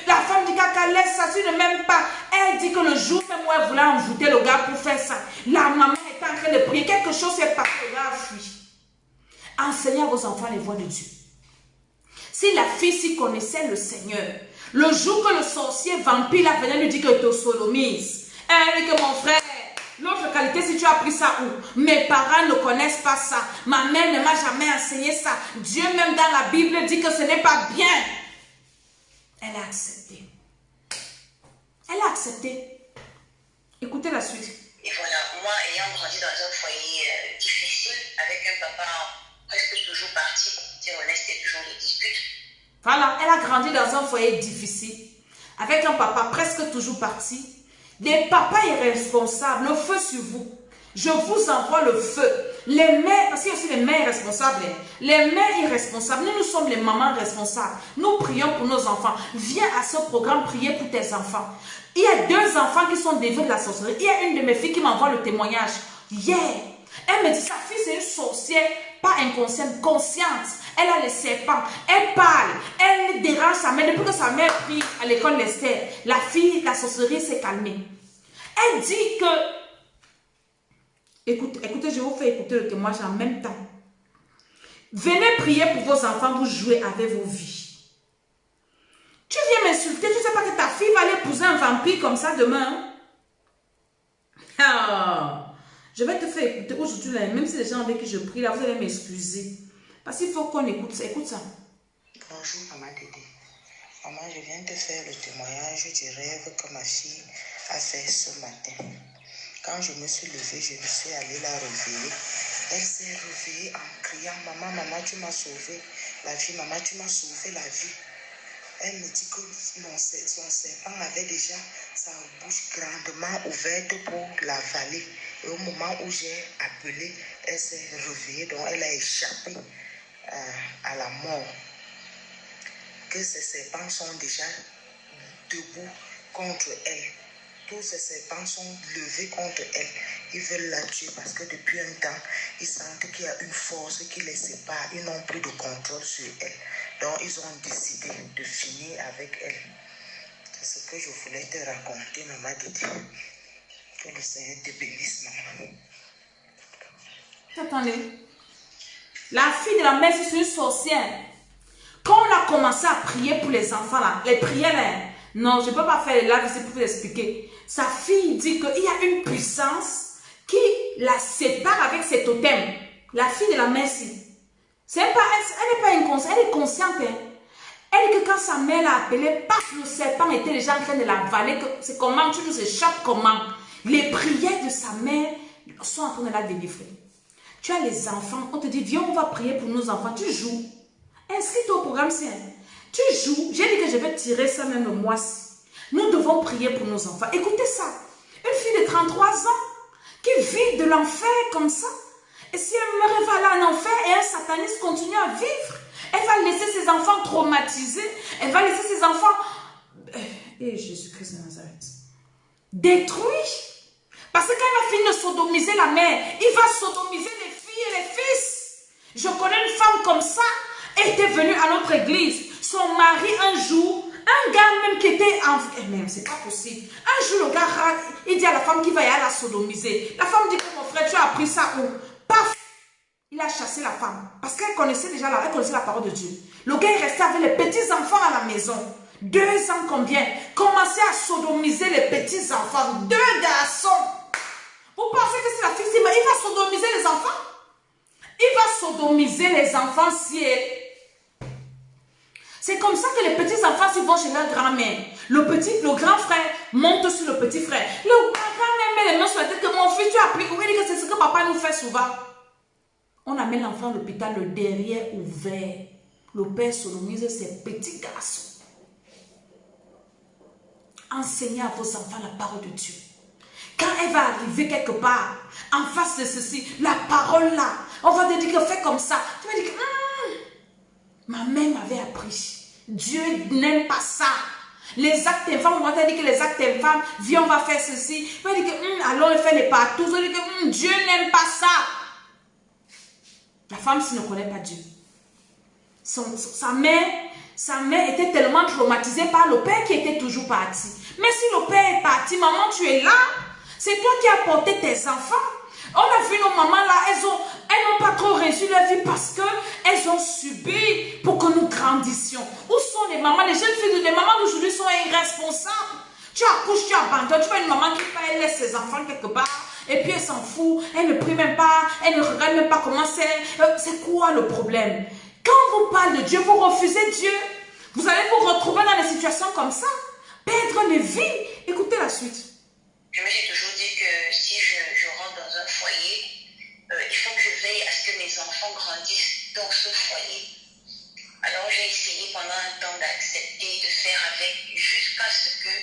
La femme dit qu'elle laisse ça, tu ne m'aimes pas. Elle dit que le jour même où elle voulait envoûter le gars pour faire ça, la maman était en train de prier. Quelque chose s'est passé, le gars a fui. Enseignez à vos enfants les voies de Dieu. Si la fille s'y connaissait le Seigneur, le jour que le sorcier vampire là venait lui dire que te sodomise, elle dit que mon frère, l'autre qualité, si tu as pris ça où? Mes parents ne connaissent pas ça. Ma mère ne m'a jamais enseigné ça. Dieu même dans la Bible dit que ce n'est pas bien. Elle a accepté. Elle a accepté. Écoutez la suite. Et voilà, moi ayant grandi dans un foyer difficile, avec un papa presque toujours parti, c'est honnête, c'était toujours des disputes. Voilà, elle a grandi dans un foyer difficile, avec un papa presque toujours parti. Des papas irresponsables, le feu sur vous. Je vous envoie le feu. Les mères, parce qu'il y a aussi les mères responsables. Les mères irresponsables, nous sommes les mamans responsables. Nous prions pour nos enfants. Viens à ce programme prier pour tes enfants. Il y a 2 enfants qui sont déviés de la sorcellerie. Il y a une de mes filles qui m'envoie le témoignage. Hier, elle me dit, sa fille c'est une sorcière, pas inconsciente, consciente. Elle a les serpents, elle parle, elle dérange sa mère. Depuis que sa mère prie à l'école Lester, la fille, la sorcellerie s'est calmée. Elle dit que, écoutez, je vous fais écouter le témoignage en même temps. Venez prier pour vos enfants, vous jouez avec vos vies. Tu viens m'insulter, tu ne sais pas que ta fille va aller épouser un vampire comme ça demain. Ah. Je vais te faire écouter aujourd'hui, même si les gens avec qui je prie, là, vous allez m'excuser. Parce qu'il faut qu'on écoute ça. Écoute ça. Bonjour, maman Dédé. Maman, je viens te faire le témoignage du rêve que ma fille a fait ce matin. Quand je me suis levée, je me suis allée la réveiller. Elle s'est réveillée en criant, maman, maman, tu m'as sauvé la vie, maman, tu m'as sauvé la vie. Elle me dit que son serpent avait déjà sa bouche grandement ouverte pour l'avaler. Et au moment où j'ai appelé, elle s'est réveillée, donc elle a échappé à la mort. Que ces serpents sont déjà debout contre elle. Tous ces serpents sont levés contre elle. Ils veulent la tuer parce que depuis un temps, ils sentent qu'il y a une force qui les sépare. Ils n'ont plus de contrôle sur elle. Donc, ils ont décidé de finir avec elle. C'est ce que je voulais te raconter, maman Dédé. Que le Seigneur te bénisse, maman. Attendez. La fille de la mère, c'est une sorcière. Quand on a commencé à prier pour les enfants, là, les prières, là, non, je ne peux pas faire les lives ici pour vous expliquer. Sa fille dit qu'il y a une puissance qui la sépare avec ses totems. La fille de la mère, elle n'est pas inconsciente, elle est consciente. Hein. Elle dit que quand sa mère l'a appelée, paf, le serpent était déjà en train de l'avaler. C'est comment tu nous échappes, comment. Les prières de sa mère sont en train de la délivrer. Tu as les enfants, on te dit, viens, on va prier pour nos enfants. Tu joues. Inscris-toi au programme, tu joues. J'ai dit que je vais tirer ça même le mois-ci. Nous devons prier pour nos enfants. Écoutez ça. Une fille de 33 ans qui vit de l'enfer comme ça. Et si elle meurt, elle va aller en enfer et un sataniste continue à vivre. Elle va laisser ses enfants traumatisés. Elle va laisser ses enfants... Et Jésus-Christ de Nazareth. Détruits. Parce que quand il va finir de sodomiser la mère, il va sodomiser les filles et les fils. Je connais une femme comme ça. Elle était venue à notre église. Son mari, un jour, un gars même qui était en... Même, c'est pas possible. Un jour, le gars, il dit à la femme qu'il va y aller la sodomiser. La femme dit que mon frère, tu as appris ça où? Paf! Il il a chassé la femme. Parce qu'elle connaissait déjà elle connaissait la parole de Dieu. Le gars est resté avec les petits-enfants à la maison. 2 ans combien? Commençait à sodomiser les petits-enfants. 2 garçons. Vous pensez que c'est la fille, il va sodomiser les enfants? Il va sodomiser les enfants si c'est comme ça que les petits-enfants, s'ils vont chez leur grand-mère, le grand frère monte sur le petit frère. Le grand-mère met les mains sur la tête que mon fils, tu as pris. Oui, c'est ce que papa nous fait souvent. On amène l'enfant à l'hôpital, le derrière ouvert. Le père sodomise ses petits garçons. Enseignez à vos enfants la parole de Dieu. Quand elle va arriver quelque part, en face de ceci, la parole là, on va te dire que fais comme ça. Tu vas dire que ma mère m'avait appris. Dieu n'aime pas ça. Les actes infâmes, on va te dire que les actes infâmes, viens, on va faire ceci. Tu vas dire que allons le faire les partout. On va dire que Dieu n'aime pas ça. La femme, s'il ne connaît pas Dieu. Sa mère était tellement traumatisée par le père qui était toujours parti. Mais si le père est parti, maman, tu es là. C'est toi qui as porté tes enfants. On a vu nos mamans là, elles n'ont pas trop réussi leur vie parce qu'elles ont subi pour que nous grandissions. Où sont les mamans? Les jeunes filles, les mamans d'aujourd'hui sont irresponsables. Tu accouches, tu abandonnes. Tu vois une maman qui elle laisse ses enfants quelque part et puis elle s'en fout. Elle ne prie même pas, elle ne regarde même pas comment c'est. C'est quoi le problème? Quand on vous parle de Dieu, vous refusez Dieu. Vous allez vous retrouver dans des situations comme ça. Perdre les vies. Écoutez la suite. Je me suis toujours dit que si je rentre dans un foyer, il faut que je veille à ce que mes enfants grandissent dans ce foyer. Alors j'ai essayé pendant un temps d'accepter, de faire avec, jusqu'à ce que...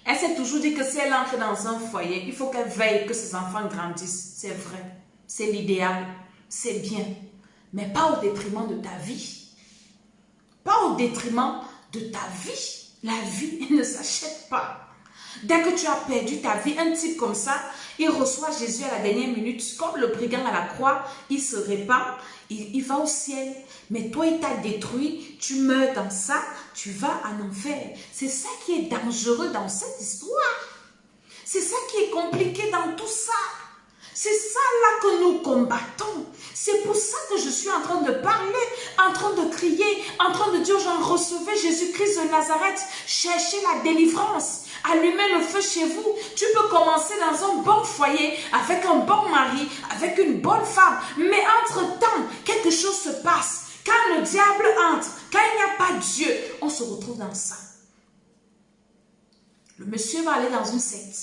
Elle s'est toujours dit que si elle entre dans un foyer, il faut qu'elle veille que ses enfants grandissent. C'est vrai, c'est l'idéal, c'est bien. Mais pas au détriment de ta vie. Pas au détriment de ta vie. La vie ne s'achète pas. Dès que tu as perdu ta vie, un type comme ça, il reçoit Jésus à la dernière minute. Comme le brigand à la croix, il se répand, il va au ciel. Mais toi, il t'a détruit, tu meurs dans ça, tu vas en enfer. C'est ça qui est dangereux dans cette histoire. C'est ça qui est compliqué dans tout ça. C'est ça là que nous combattons. C'est pour ça que je suis en train de parler, en train de crier, en train de dire aux gens, recevez Jésus-Christ de Nazareth, cherchez la délivrance, allumez le feu chez vous. Tu peux commencer dans un bon foyer, avec un bon mari, avec une bonne femme. Mais entre-temps, quelque chose se passe. Quand le diable entre, quand il n'y a pas Dieu, on se retrouve dans ça. Le monsieur va aller dans une secte,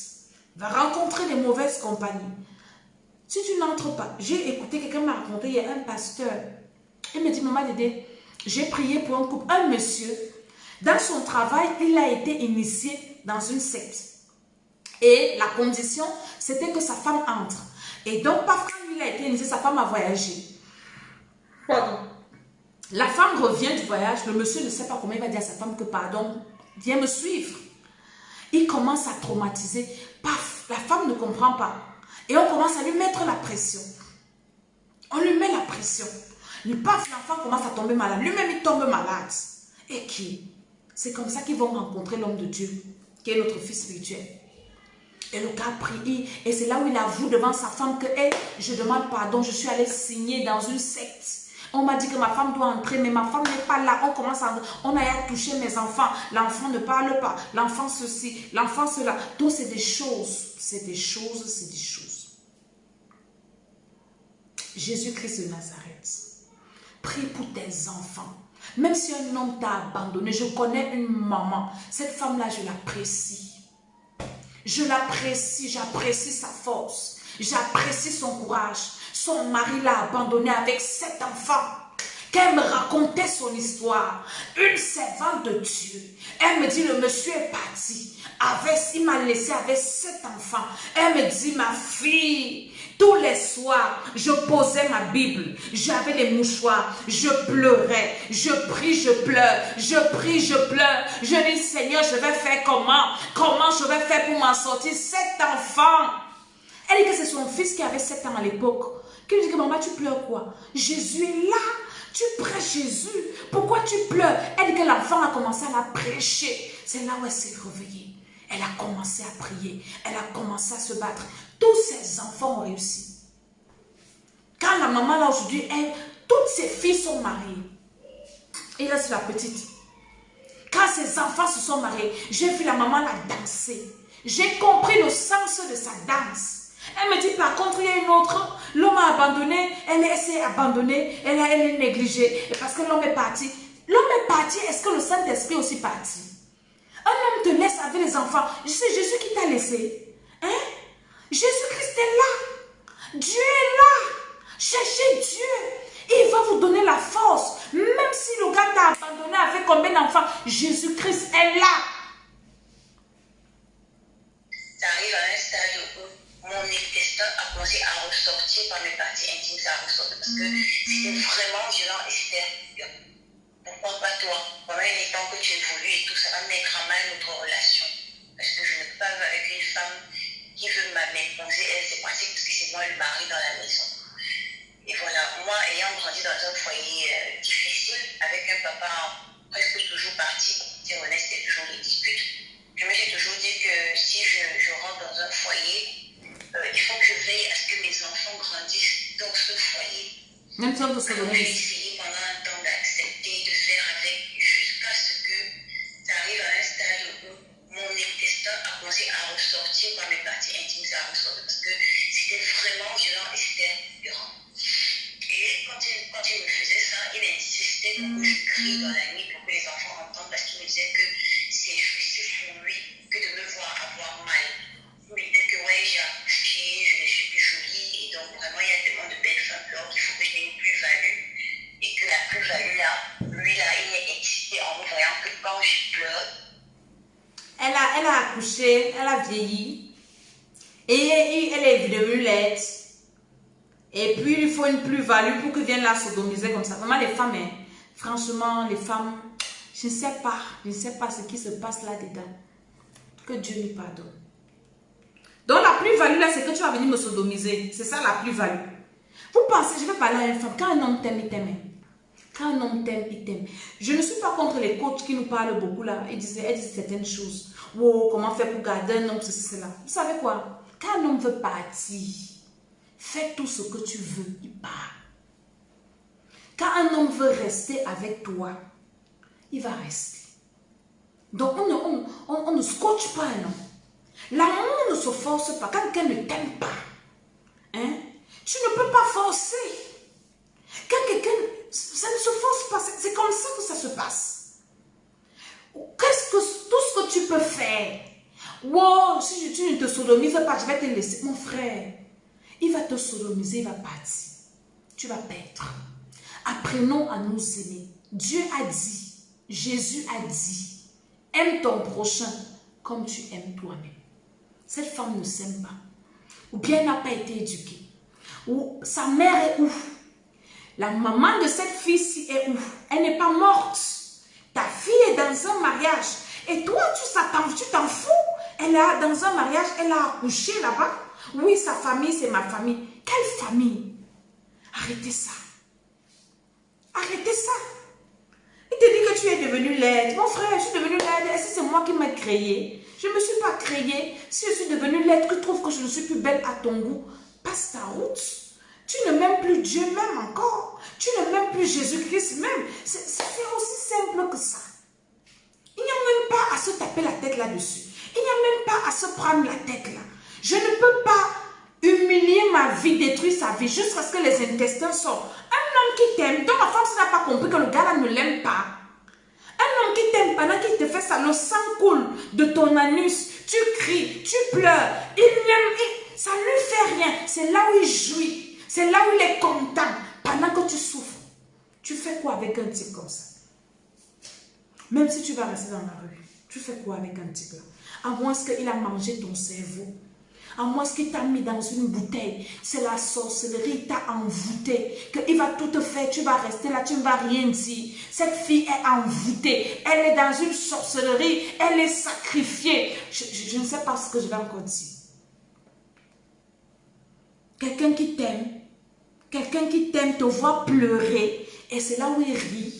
va rencontrer des mauvaises compagnies. Si tu n'entres pas, j'ai écouté, quelqu'un m'a raconté, il y a un pasteur, il me dit, maman Dédé, j'ai prié pour un couple, un monsieur, dans son travail, il a été initié dans une secte. Et la condition, c'était que sa femme entre. Et donc, parfois, il a été initié, sa femme a voyagé. Pardon. La femme revient du voyage, le monsieur ne sait pas comment il va dire à sa femme que pardon, viens me suivre. Il commence à traumatiser. Paf, la femme ne comprend pas. Et on commence à lui mettre la pression. On lui met la pression. Paf, l'enfant commence à tomber malade. Lui-même, il tombe malade. Et qui? C'est comme ça qu'ils vont rencontrer l'homme de Dieu, qui est notre fils spirituel. Et le gars prie. Et c'est là où il avoue devant sa femme que hey, je demande pardon, je suis allé signer dans une secte. On m'a dit que ma femme doit entrer, mais ma femme n'est pas là. On commence à... On a touché mes enfants. L'enfant ne parle pas. L'enfant ceci, l'enfant cela. Donc c'est des choses. C'est des choses, c'est des choses. Jésus-Christ de Nazareth, prie pour tes enfants. Même si un homme t'a abandonné, je connais une maman. Cette femme-là, je l'apprécie. Je l'apprécie, j'apprécie sa force. J'apprécie son courage. Son mari l'a abandonné avec 7 enfants. Qu'elle me racontait son histoire. Une servante de Dieu. Elle me dit, le monsieur est parti. Il m'a laissé avec 7 enfants. Elle me dit, ma fille, tous les soirs, je posais ma Bible. J'avais les mouchoirs. Je pleurais. Je prie, je pleure. Je prie, je pleure. Je dis, Seigneur, je vais faire comment? Comment je vais faire pour m'en sortir? 7 enfants. Elle dit que c'est son fils qui avait 7 ans à l'époque. Qui lui dit que maman, tu pleures quoi? Jésus est là. Tu prêches Jésus. Pourquoi tu pleures? Elle dit que l'enfant a commencé à la prêcher. C'est là où elle s'est réveillée. Elle a commencé à prier. Elle a commencé à se battre. Tous ses enfants ont réussi. Quand la maman là aujourd'hui, toutes ses filles sont mariées. Et là c'est la petite. Quand ses enfants se sont mariés, j'ai vu la maman là danser. J'ai compris le sens de sa danse. Elle me dit par contre, il y a une autre, l'homme a abandonné, elle s'est abandonnée, elle est négligée. Et parce que l'homme est parti. L'homme est parti, est-ce que le Saint-Esprit est aussi parti? Un homme te laisse avec les enfants. C'est Jésus qui t'a laissé. Hein? Jésus-Christ est là. Dieu est là. Cherchez Dieu. Il va vous donner la force. Même si le gars t'a abandonné avec combien d'enfants, Jésus-Christ est là. Ça arrive à un stade où mon intestin a commencé à ressortir par mes parties intimes, ça a ressorti parce que c'était vraiment violent et c'était pourquoi pas toi? Pendant les temps que tu évolues et tout, ça va mettre à mal notre relation. Parce que je ne peux pas vivre avec une femme qui veut m'imposer, elle, c'est pratique parce que c'est moi le mari dans la maison. Et voilà, moi ayant grandi dans un foyer difficile, avec un papa presque toujours parti, c'est honnête, c'est toujours des disputes. Je me suis toujours dit que si je rentre dans un foyer, il faut que je veille à ce que mes enfants grandissent dans ce foyer. Même si on te Donc j'ai essayé pendant un temps d'accepter, de faire avec, jusqu'à ce que ça arrive à un stade où mon intestin a commencé à ressortir par mes parties intimes, ça a ressorti parce que c'était vraiment violent et c'était violent. Et quand il me faisait ça, il insistait pour que je crie dans la nuit pour que les enfants entendent parce qu'il me disait que c'est jouissif pour lui que de me voir avoir mal. Il me disait que ouais, j'ai accouché, je ne suis plus jolie et donc vraiment il y a tellement de belles femmes dehors qu'il faut que je n'ai une plus-value et que la plus-value là, lui là, il est excité en me voyant que quand je pleure. Elle a accouché, elle a vieilli et elle est devenue laide. Et puis il faut une plus-value pour que vienne la sodomiser comme ça. Vraiment les femmes, hein, franchement les femmes, je ne sais pas ce qui se passe là-dedans. Que Dieu nous pardonne. Donc la plus-value là, c'est que tu vas venir me sodomiser. C'est ça la plus-value. Vous pensez, je vais parler à une femme, quand un homme t'aime, il t'aime. Quand un homme t'aime, il t'aime. Je ne suis pas contre les coachs qui nous parlent beaucoup là. Elles disent certaines choses. Wow, comment faire pour garder un homme, ceci, cela. Vous savez quoi? Quand un homme veut partir, fais tout ce que tu veux, il part. Quand un homme veut rester avec toi, il va rester. Donc on ne scotche pas un homme. L'amour ne se force pas. Quand quelqu'un ne t'aime pas, hein, tu ne peux pas forcer. Quand quelqu'un, ça ne se force pas. C'est comme ça que ça se passe. Tout ce que tu peux faire. Wow, si tu ne te sodomises pas, je vais te laisser. Mon frère, il va te sodomiser, il va partir. Tu vas perdre. Apprenons à nous aimer. Dieu a dit, Jésus a dit, aime ton prochain comme tu aimes toi-même. Cette femme ne s'aime pas. Ou bien elle n'a pas été éduquée. Ou sa mère est où? La maman de cette fille-ci est où? Elle n'est pas morte. Ta fille est dans un mariage. Et toi, tu t'en fous. Elle est dans un mariage, elle a accouché là-bas. Oui, sa famille, c'est ma famille. Quelle famille? Arrêtez ça. Arrêtez ça. Il te dit que tu es devenu laide. Mon frère, je suis devenue laide. Est-ce que c'est moi qui m'ai créé? Je ne me suis pas créée. Si je suis devenue laide, que tu trouves que je ne suis plus belle à ton goût, passe ta route. Tu ne m'aimes plus Dieu même encore. Tu ne m'aimes plus Jésus-Christ même. C'est aussi simple que ça. Il n'y a même pas à se taper la tête là-dessus. Il n'y a même pas à se prendre la tête là. Je ne peux pas humilier ma vie, détruire sa vie jusqu'à ce que les intestins sortent. Un homme qui t'aime, donc la femme n'a pas compris que le gars là ne l'aime pas. Un homme qui t'aime pendant qu'il te fait ça, le sang coule de ton anus. Tu cries, tu pleures. Il l'aime, ça ne lui fait rien. C'est là où il jouit. C'est là où il est content. Pendant que tu souffres. Tu fais quoi avec un type comme ça? Même si tu vas rester dans la rue, tu fais quoi avec un type là? À moins qu'il a mangé ton cerveau. À moins qu'il t'a mis dans une bouteille. C'est la sorcellerie, il t'a envoûté. Qu'il va tout te faire, tu vas rester là, tu ne vas rien dire. Cette fille est envoûtée. Elle est dans une sorcellerie. Elle est sacrifiée. Je ne sais pas ce que je vais encore dire. Quelqu'un qui t'aime te voit pleurer. Et c'est là où il rit.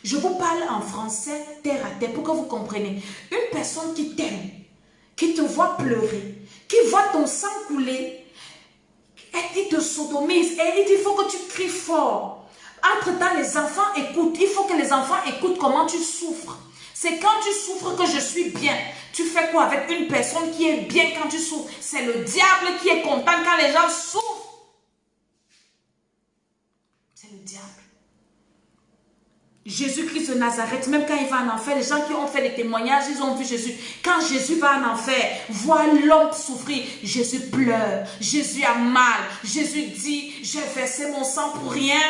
Je vous parle en français terre à terre pour que vous compreniez. Une personne qui t'aime, qui te voit pleurer, qui voit ton sang couler, Et il te sodomise. Et il dit, il faut que tu cries fort. Entre-temps, les enfants écoutent. Il faut que les enfants écoutent comment tu souffres. C'est quand tu souffres que je suis bien. Tu fais quoi avec une personne qui est bien quand tu souffres? C'est le diable qui est content quand les gens souffrent. C'est le diable. Jésus-Christ de Nazareth, même quand il va en enfer, les gens qui ont fait des témoignages, ils ont vu Jésus. Quand Jésus va en enfer, voit l'homme souffrir, Jésus pleure, Jésus a mal. Jésus dit, j'ai versé mon sang pour rien.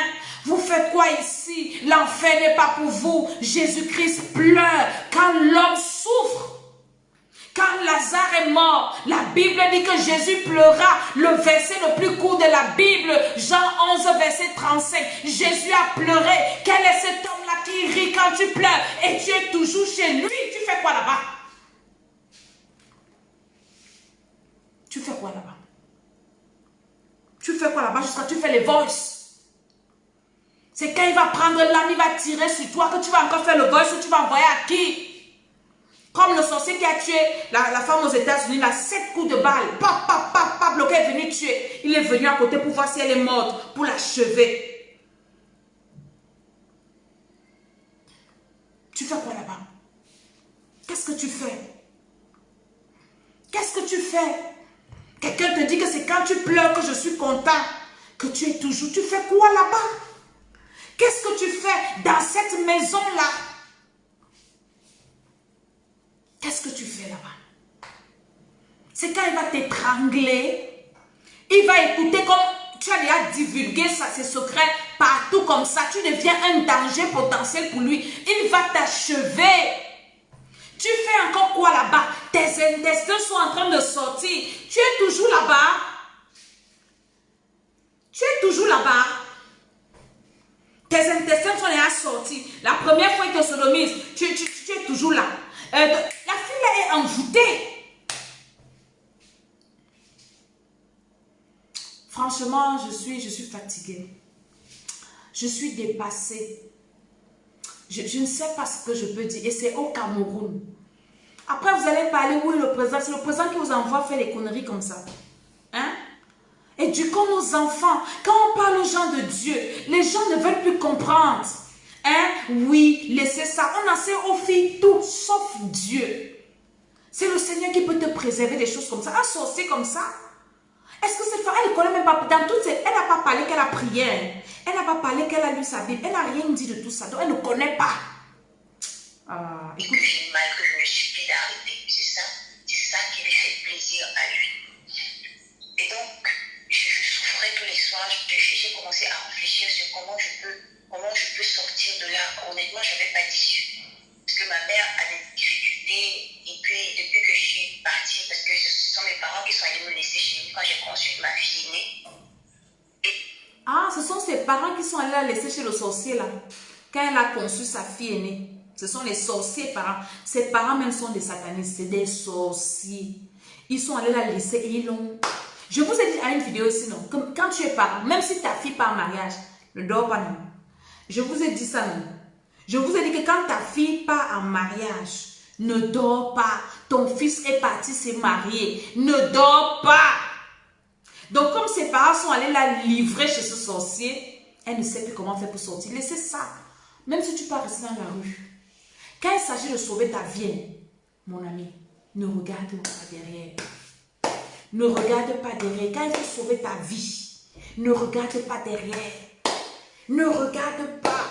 Vous faites quoi ici? L'enfer n'est pas pour vous. Jésus-Christ pleure quand l'homme souffre. Quand Lazare est mort, la Bible dit que Jésus pleura. Le verset le plus court de la Bible, Jean 11, verset 35. Jésus a pleuré. Quel est cet homme-là qui rit quand tu pleures? Et tu es toujours chez lui. Tu fais quoi là-bas? Tu fais quoi là-bas? Tu fais quoi là-bas jusqu'à tu fais les voices? C'est quand il va prendre l'âme, il va tirer sur toi que tu vas encore faire le voice ou tu vas envoyer à qui? Comme le sorcier qui a tué la femme aux États-Unis, il a 7 coups de balle. Pap, pap, pap, pap, le gars est venu tuer. Il est venu à côté pour voir si elle est morte, pour l'achever. Tu fais quoi là-bas? Qu'est-ce que tu fais? Qu'est-ce que tu fais? Quelqu'un te dit que c'est quand tu pleures que je suis content, que tu es toujours. Tu fais quoi là-bas? Qu'est-ce que tu fais dans cette maison-là? Qu'est-ce que tu fais là-bas? C'est quand il va t'étrangler, il va écouter comme tu as déjà divulgué ses secrets partout comme ça, tu deviens un danger potentiel pour lui. Il va t'achever. Tu fais encore quoi là-bas? Tes intestins sont en train de sortir. Tu es toujours là-bas. Tu es toujours là-bas. Tes intestins sont déjà sortis. La première fois qu'il te sodomise, tu es toujours là. La fille là est envoûtée. Franchement, je suis fatiguée. Je suis dépassée. Je ne sais pas ce que je peux dire. Et c'est au Cameroun. Après, vous allez parler, oui, le président. C'est le président qui vous envoie faire des conneries comme ça. Hein? Éduquons nos enfants. Quand on parle aux gens de Dieu, les gens ne veulent plus comprendre. Hein? Oui, laissez ça. On enseigne aux filles tout, sauf Dieu. C'est le Seigneur qui peut te préserver des choses comme ça. Un sorcier comme ça. Est-ce que cette femme, elle ne connaît même pas, dans toutes ces, elle n'a pas parlé qu'elle a prié. Elle n'a pas parlé qu'elle a lu sa Bible. Elle n'a rien dit de tout ça. Donc, elle ne connaît pas. Écoute. J'ai mal que je me supplie d'arrêter. C'est ça qui lui fait plaisir à lui. Et donc, je souffrais tous les soirs. J'ai commencé à réfléchir sur comment je peux sortir de là. Honnêtement, je n'avais pas d'issue. Parce que ma mère a des difficultés. Et puis, depuis que je suis partie, parce que ce sont mes parents qui sont allés me laisser chez nous quand j'ai conçu ma fille aînée. Ah, ce sont ses parents qui sont allés la laisser chez le sorcier là. Quand elle a conçu sa fille aînée. Ce sont les sorciers parents. Ses parents même sont des satanistes. C'est des sorciers. Ils sont allés la laisser et ils l'ont... Je vous ai dit à une vidéo ici, non? Quand tu es parent, même si ta fille part en mariage, ne dors pas, non? Je vous ai dit ça, non? Je vous ai dit que quand ta fille part en mariage, ne dors pas. Ton fils est parti se marier. Ne dors pas. Donc, comme ses parents sont allés la livrer chez ce sorcier, elle ne sait plus comment faire pour sortir. Laissez ça. Même si tu pars rester dans la rue. Quand il s'agit de sauver ta vie, mon ami, ne regarde pas derrière. Ne regarde pas derrière. Quand il faut sauver ta vie, ne regarde pas derrière. Ne regarde pas.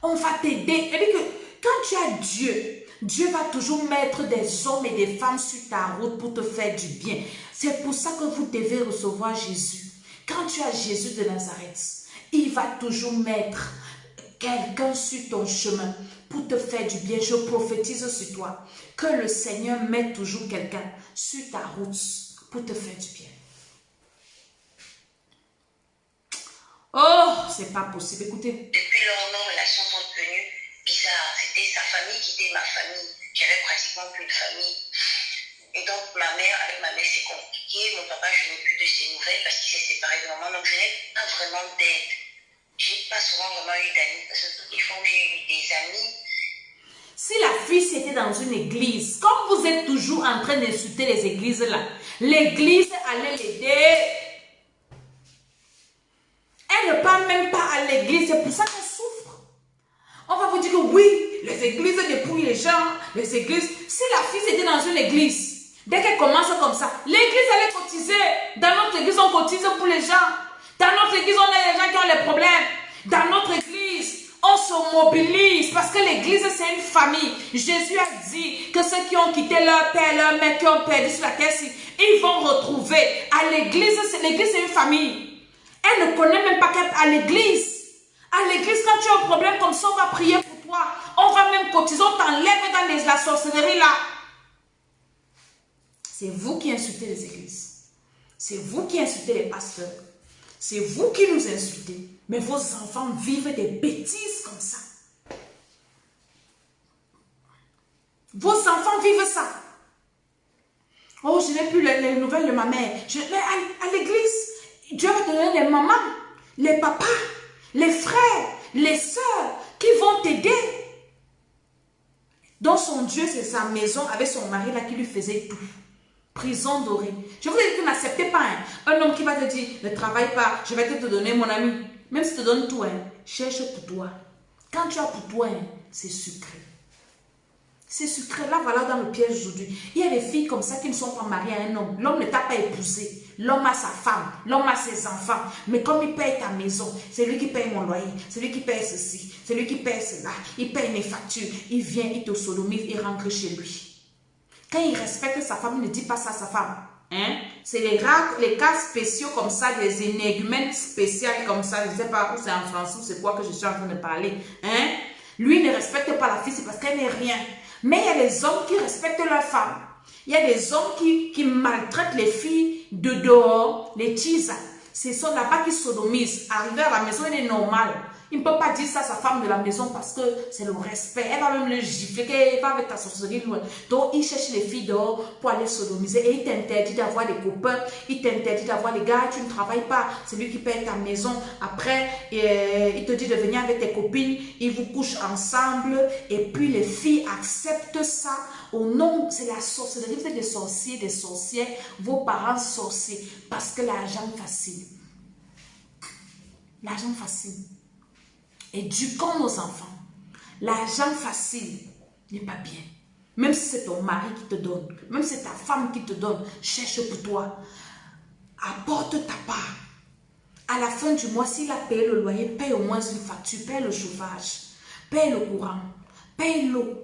On va t'aider. C'est-à-dire que quand tu as Dieu, Dieu va toujours mettre des hommes et des femmes sur ta route pour te faire du bien. C'est pour ça que vous devez recevoir Jésus. Quand tu as Jésus de Nazareth, il va toujours mettre quelqu'un sur ton chemin pour te faire du bien. Je prophétise sur toi que le Seigneur met toujours quelqu'un sur ta route pour te faire du bien. Oh, c'est pas possible. Écoutez. Depuis lors, nos relations sont devenues bizarres. C'était sa famille qui était ma famille. J'avais pratiquement plus de famille. Et donc, avec ma mère, c'est compliqué. Mon papa, je n'ai plus de ses nouvelles parce qu'il s'est séparé de maman. Donc, je n'ai pas vraiment d'aide. Je n'ai pas souvent vraiment eu d'amis. Parce que toutes les fois où j'ai eu des amis. Si la fille c'était dans une église, comme vous êtes toujours en train d'insulter les églises là, l'église allait l'aider. Elle ne parle même pas à l'église. C'est pour ça qu'elle souffre. On va vous dire que oui, les églises dépouillent les gens. Les églises. Si la fille était dans une église, dès qu'elle commence comme ça, l'église allait cotiser. Dans notre église, on cotise pour les gens. Dans notre église, on a les gens qui ont les problèmes. Dans notre église, on se mobilise parce que l'église, c'est une famille. Jésus a dit que ceux qui ont quitté leur père, leur mère, qui ont perdu sur la terre, ils vont retrouver. À l'église, c'est une famille. Elle ne connaît même pas qu'à l'église. À l'église, quand tu as un problème comme ça, on va prier pour toi. On va même cotiser, on t'enlève dans la sorcellerie là. C'est vous qui insultez les églises. C'est vous qui insultez les pasteurs. C'est vous qui nous insultez. Mais vos enfants vivent des bêtises comme ça. Vos enfants vivent ça. Oh, je n'ai plus les nouvelles de ma mère. À l'église, Dieu va te donner les mamans, les papas, les frères, les sœurs qui vont t'aider. Dans son Dieu, c'est sa maison avec son mari là qui lui faisait tout. Prison dorée. Je vous ai dit que n'acceptez pas un homme qui va te dire ne travaille pas, je vais te donner mon ami. Même si tu te donne tout, cherche pour toi. Quand tu as pour toi, c'est sucré. C'est sucré. Là, voilà dans le piège aujourd'hui. Il y a des filles comme ça qui ne sont pas mariées à un homme. L'homme ne t'a pas épousé. L'homme a sa femme. L'homme a ses enfants. Mais comme il paye ta maison, c'est lui qui paye mon loyer. C'est lui qui paye ceci. C'est lui qui paye cela. Il paye mes factures. Il vient, il te sodomise, il rentre chez lui. Quand il respecte sa femme, il ne dit pas ça à sa femme. Hein? C'est les cas spéciaux comme ça, des énigmènes spéciales comme ça. Je ne sais pas où c'est en français ou c'est quoi que je suis en train de parler. Hein? Lui ne respecte pas la fille, c'est parce qu'elle n'est rien. Mais il y a des hommes qui respectent leur femme. Il y a des hommes qui maltraitent les filles de dehors, les teasent. Ce sont là-bas qui sodomisent. Arriver à la maison, il est normal. Il ne peut pas dire ça à sa femme de la maison parce que c'est le respect. Elle va même le gifler, qu'elle va avec ta sorcellerie loin. Donc, il cherche les filles dehors pour aller sodomiser. Et il t'interdit d'avoir des copains. Il t'interdit d'avoir les gars. Tu ne travailles pas. C'est lui qui paye ta maison. Après, il te dit de venir avec tes copines. Ils vous couchent ensemble. Et puis, les filles acceptent ça. Au nom, c'est la sorcellerie. Vous êtes des sorciers, des sorcières. Vos parents sorciers. Parce que l'argent facile. L'argent facile. Éduquons nos enfants. L'argent facile n'est pas bien. Même si c'est ton mari qui te donne, même si c'est ta femme qui te donne, cherche pour toi. Apporte ta part. À la fin du mois, s'il a payé le loyer, paye au moins une facture, paye le chauffage, paye le courant, paye l'eau,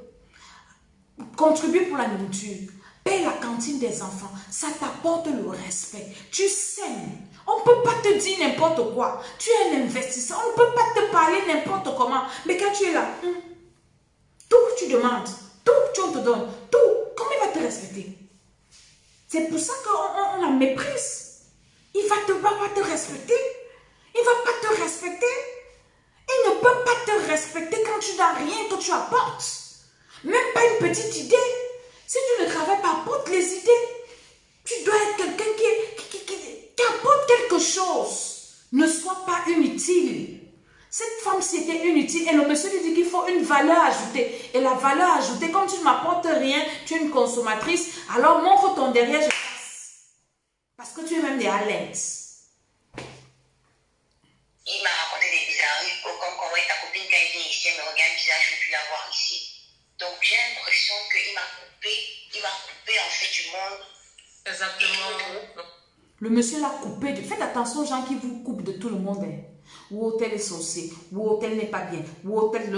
contribue pour la nourriture, paye la cantine des enfants. Ça t'apporte le respect. Tu sèmes. On ne peut pas te dire n'importe quoi. Tu es un investisseur. On ne peut pas te parler n'importe comment. Mais quand tu es là, tout tu demandes, tout tu te donnes, tout, comment il va te respecter? C'est pour ça qu'on la méprise. Il va pas te respecter. Il ne va pas te respecter. Il ne peut pas te respecter quand tu n'as rien que tu apportes. Même pas une petite idée. Si tu ne travailles pas, apporte les idées. Tu dois être quelqu'un qui apporte quelque chose. Ne sois pas inutile. Cette femme-ci était inutile et le monsieur lui dit qu'il faut une valeur ajoutée. Et la valeur ajoutée, comme tu ne m'apportes rien, tu es une consommatrice, alors montre ton derrière, je passe. Parce que tu es même des à l'aise. Il m'a raconté des bizarreries, comme quand ta copine quand elle vient ici, elle me regarde bizarre, je ne veux plus la voir ici. Donc j'ai l'impression qu'il m'a coupé en fait du monde. Exactement. Le monsieur l'a coupé. Faites attention aux gens qui vous coupent de tout le monde. Ou tel est sorcier, ou tel n'est pas bien, ou tel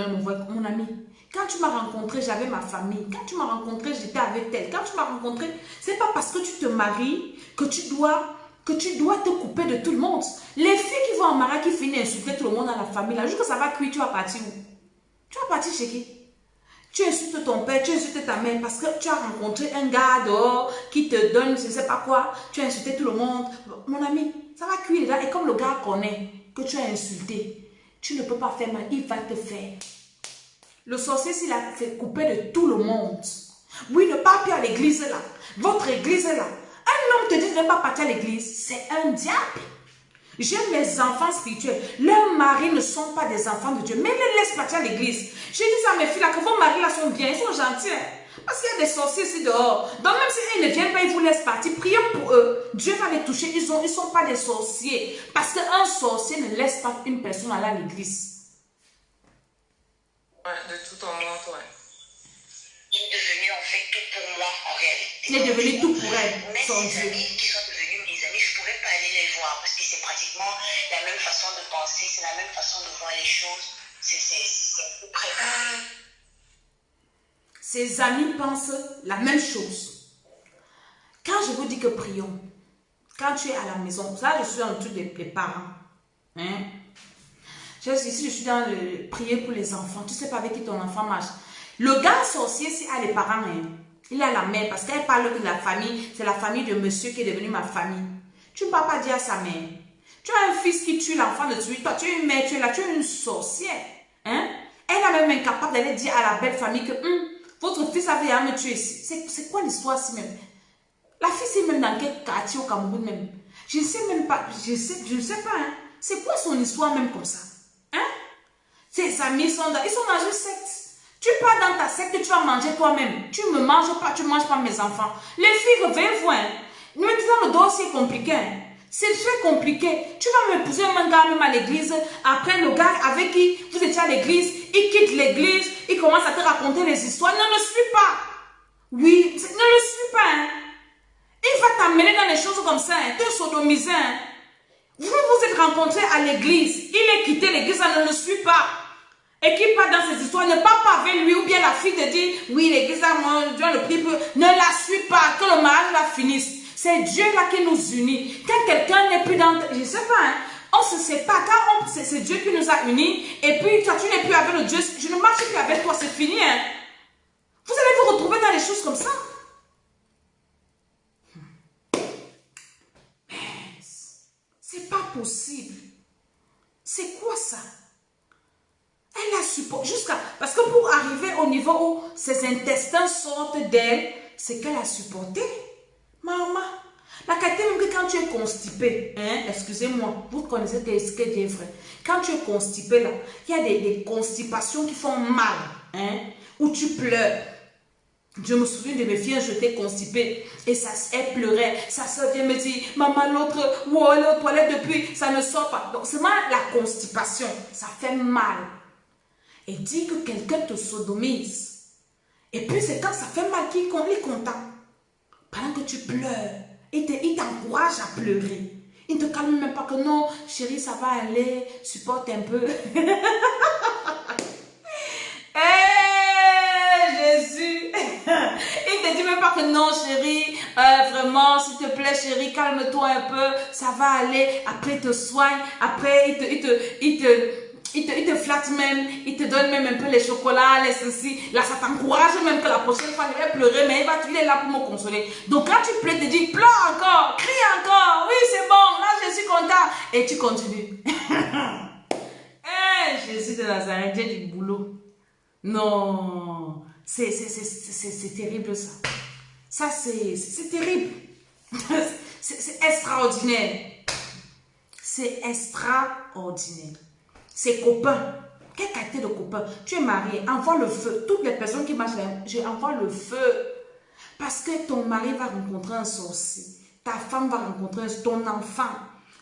mon ami. Quand tu m'as rencontré, j'avais ma famille. Quand tu m'as rencontré, j'étais avec elle. Quand tu m'as rencontré, c'est pas parce que tu te maries que tu dois te couper de tout le monde. Les filles qui vont en mariage, qui finissent insulter tout le monde dans la famille, là, juste que ça va cuire, tu vas partir où? Tu vas partir chez qui? Tu insultes ton père, tu insultes ta mère parce que tu as rencontré un gars dehors qui te donne je ne sais pas quoi. Tu as insulté tout le monde. Mon ami, ça va cuire là. Et comme le gars connaît que tu as insulté, tu ne peux pas faire mal. Il va te faire. Le sorcier, s'il a fait couper de tout le monde. Oui, ne pas plus à l'église là. Votre église là. Un homme te dit de ne pas partir à l'église. C'est un diable. J'aime mes enfants spirituels. Leurs maris ne sont pas des enfants de Dieu. Mais les laisse partir à l'église. J'ai dit ça à mes filles là, que vos maris là sont bien, ils sont gentils. Parce qu'il y a des sorciers ici dehors. Donc même si ils ne viennent pas, ils vous laissent partir. Prions pour eux. Dieu va les toucher. Ils ne sont pas des sorciers. Parce qu'un sorcier ne laisse pas une personne aller à l'église. Ouais, de tout ton monde, ouais. Il est devenu en fait tout pour moi en réalité. Il est devenu tout pour elle, Même son ses Dieu. amis qui sont devenus mes amis, je ne pouvais pas aller les voir parce que c'est pratiquement la même façon de penser, c'est la même façon de voir les choses. C'est un peu près. Ses amis pensent la même chose. Quand je vous dis que prions, quand tu es à la maison, ça je suis dans le truc des parents. Hein? Ici, je suis dans le prier pour les enfants. Tu ne sais pas avec qui ton enfant marche. Le gars sorcier, c'est à les parents. Hein? Il a la mère parce qu'elle parle de la famille. C'est la famille de monsieur qui est devenu ma famille. Tu ne peux pas dire à sa mère. Tu as un fils qui tue l'enfant de tuer. Toi, tu es une mère, tu es là, tu es une sorcière. Hein? Elle est même incapable d'aller dire à la belle famille que votre fils avait à me tuer ici. C'est quoi l'histoire ici même? La fille, c'est même dans quel quartier au Cameroun même? Je ne sais même pas. Je ne sais pas. Hein? C'est quoi son histoire même comme ça? Hein? Ses amis ils sont dans une secte. Tu pars dans ta secte, tu vas manger toi-même. Tu ne me manges pas, tu ne manges pas mes enfants. Les filles, venez voir. Maintenant, le dossier est compliqué. Hein? C'est très compliqué. Tu vas m'épouser un gars même à l'église. Après, le gars avec qui vous étiez à l'église, il quitte l'église, il commence à te raconter les histoires. Ne le suis pas. Oui, ne le suis pas. Hein? Il va t'amener dans des choses comme ça, hein? Te sodomiser. Hein? Vous vous êtes rencontrés à l'église. Il est quitté l'église, ça ne le suit pas. Et qui part dans ces histoires, ne part pas avec lui ou bien la fille te dit, oui, l'église, moi, je dois le prier. Ne la suis pas, que le mariage la finisse. C'est Dieu là qui nous unit. Quand quelqu'un n'est plus dans... Je ne sais pas, hein, on se sépare. Quand c'est Dieu qui nous a unis. Et puis, toi, tu n'es plus avec le Dieu. Je ne marche plus avec toi, c'est fini. Hein. Vous allez vous retrouver dans des choses comme ça. Mais c'est pas possible. C'est quoi ça? Elle a supporté jusqu'à... Parce que pour arriver au niveau où ses intestins sortent d'elle, c'est qu'elle a supporté. Maman, la qualité même que quand tu es constipé, hein, excusez-moi, vous connaissez ce que Dieu est vrai. Quand tu es constipé là, il y a des constipations qui font mal, hein, où tu pleures. Je me souviens de mes filles, j'étais constipée et elle pleurait. Sa soeur vient me dire, maman, l'autre, wow, elle est aux toilettes depuis, ça ne sort pas. Donc c'est mal la constipation, ça fait mal. Et dit que quelqu'un te sodomise. Et puis c'est quand ça fait mal qu'il est content. Pendant que tu pleures, il t'encourage à pleurer. Il ne te calme même pas que non, chérie, ça va aller, supporte un peu. Jésus. Il ne te dit même pas que non, chérie, vraiment, s'il te plaît, chérie, calme-toi un peu, ça va aller. Après, il te soigne, après, il te flatte même, il te donne même un peu les chocolats, les ceci. Là, ça t'encourage même que la prochaine fois, je vais pleurer, mais il est là pour me consoler. Donc, quand tu pleures, tu te dis, pleure encore, crie encore, oui, c'est bon, là, je suis content. Et tu continues. Jésus de Nazareth, Dieu du boulot. Non, c'est terrible ça. Ça, c'est terrible. C'est extraordinaire. C'est extraordinaire. Ses copains. Quelle qualité de copain? Tu es marié, envoie le feu. Toutes les personnes qui marchent là, je envoie le feu. Parce que ton mari va rencontrer un sorcier. Ta femme va rencontrer ton enfant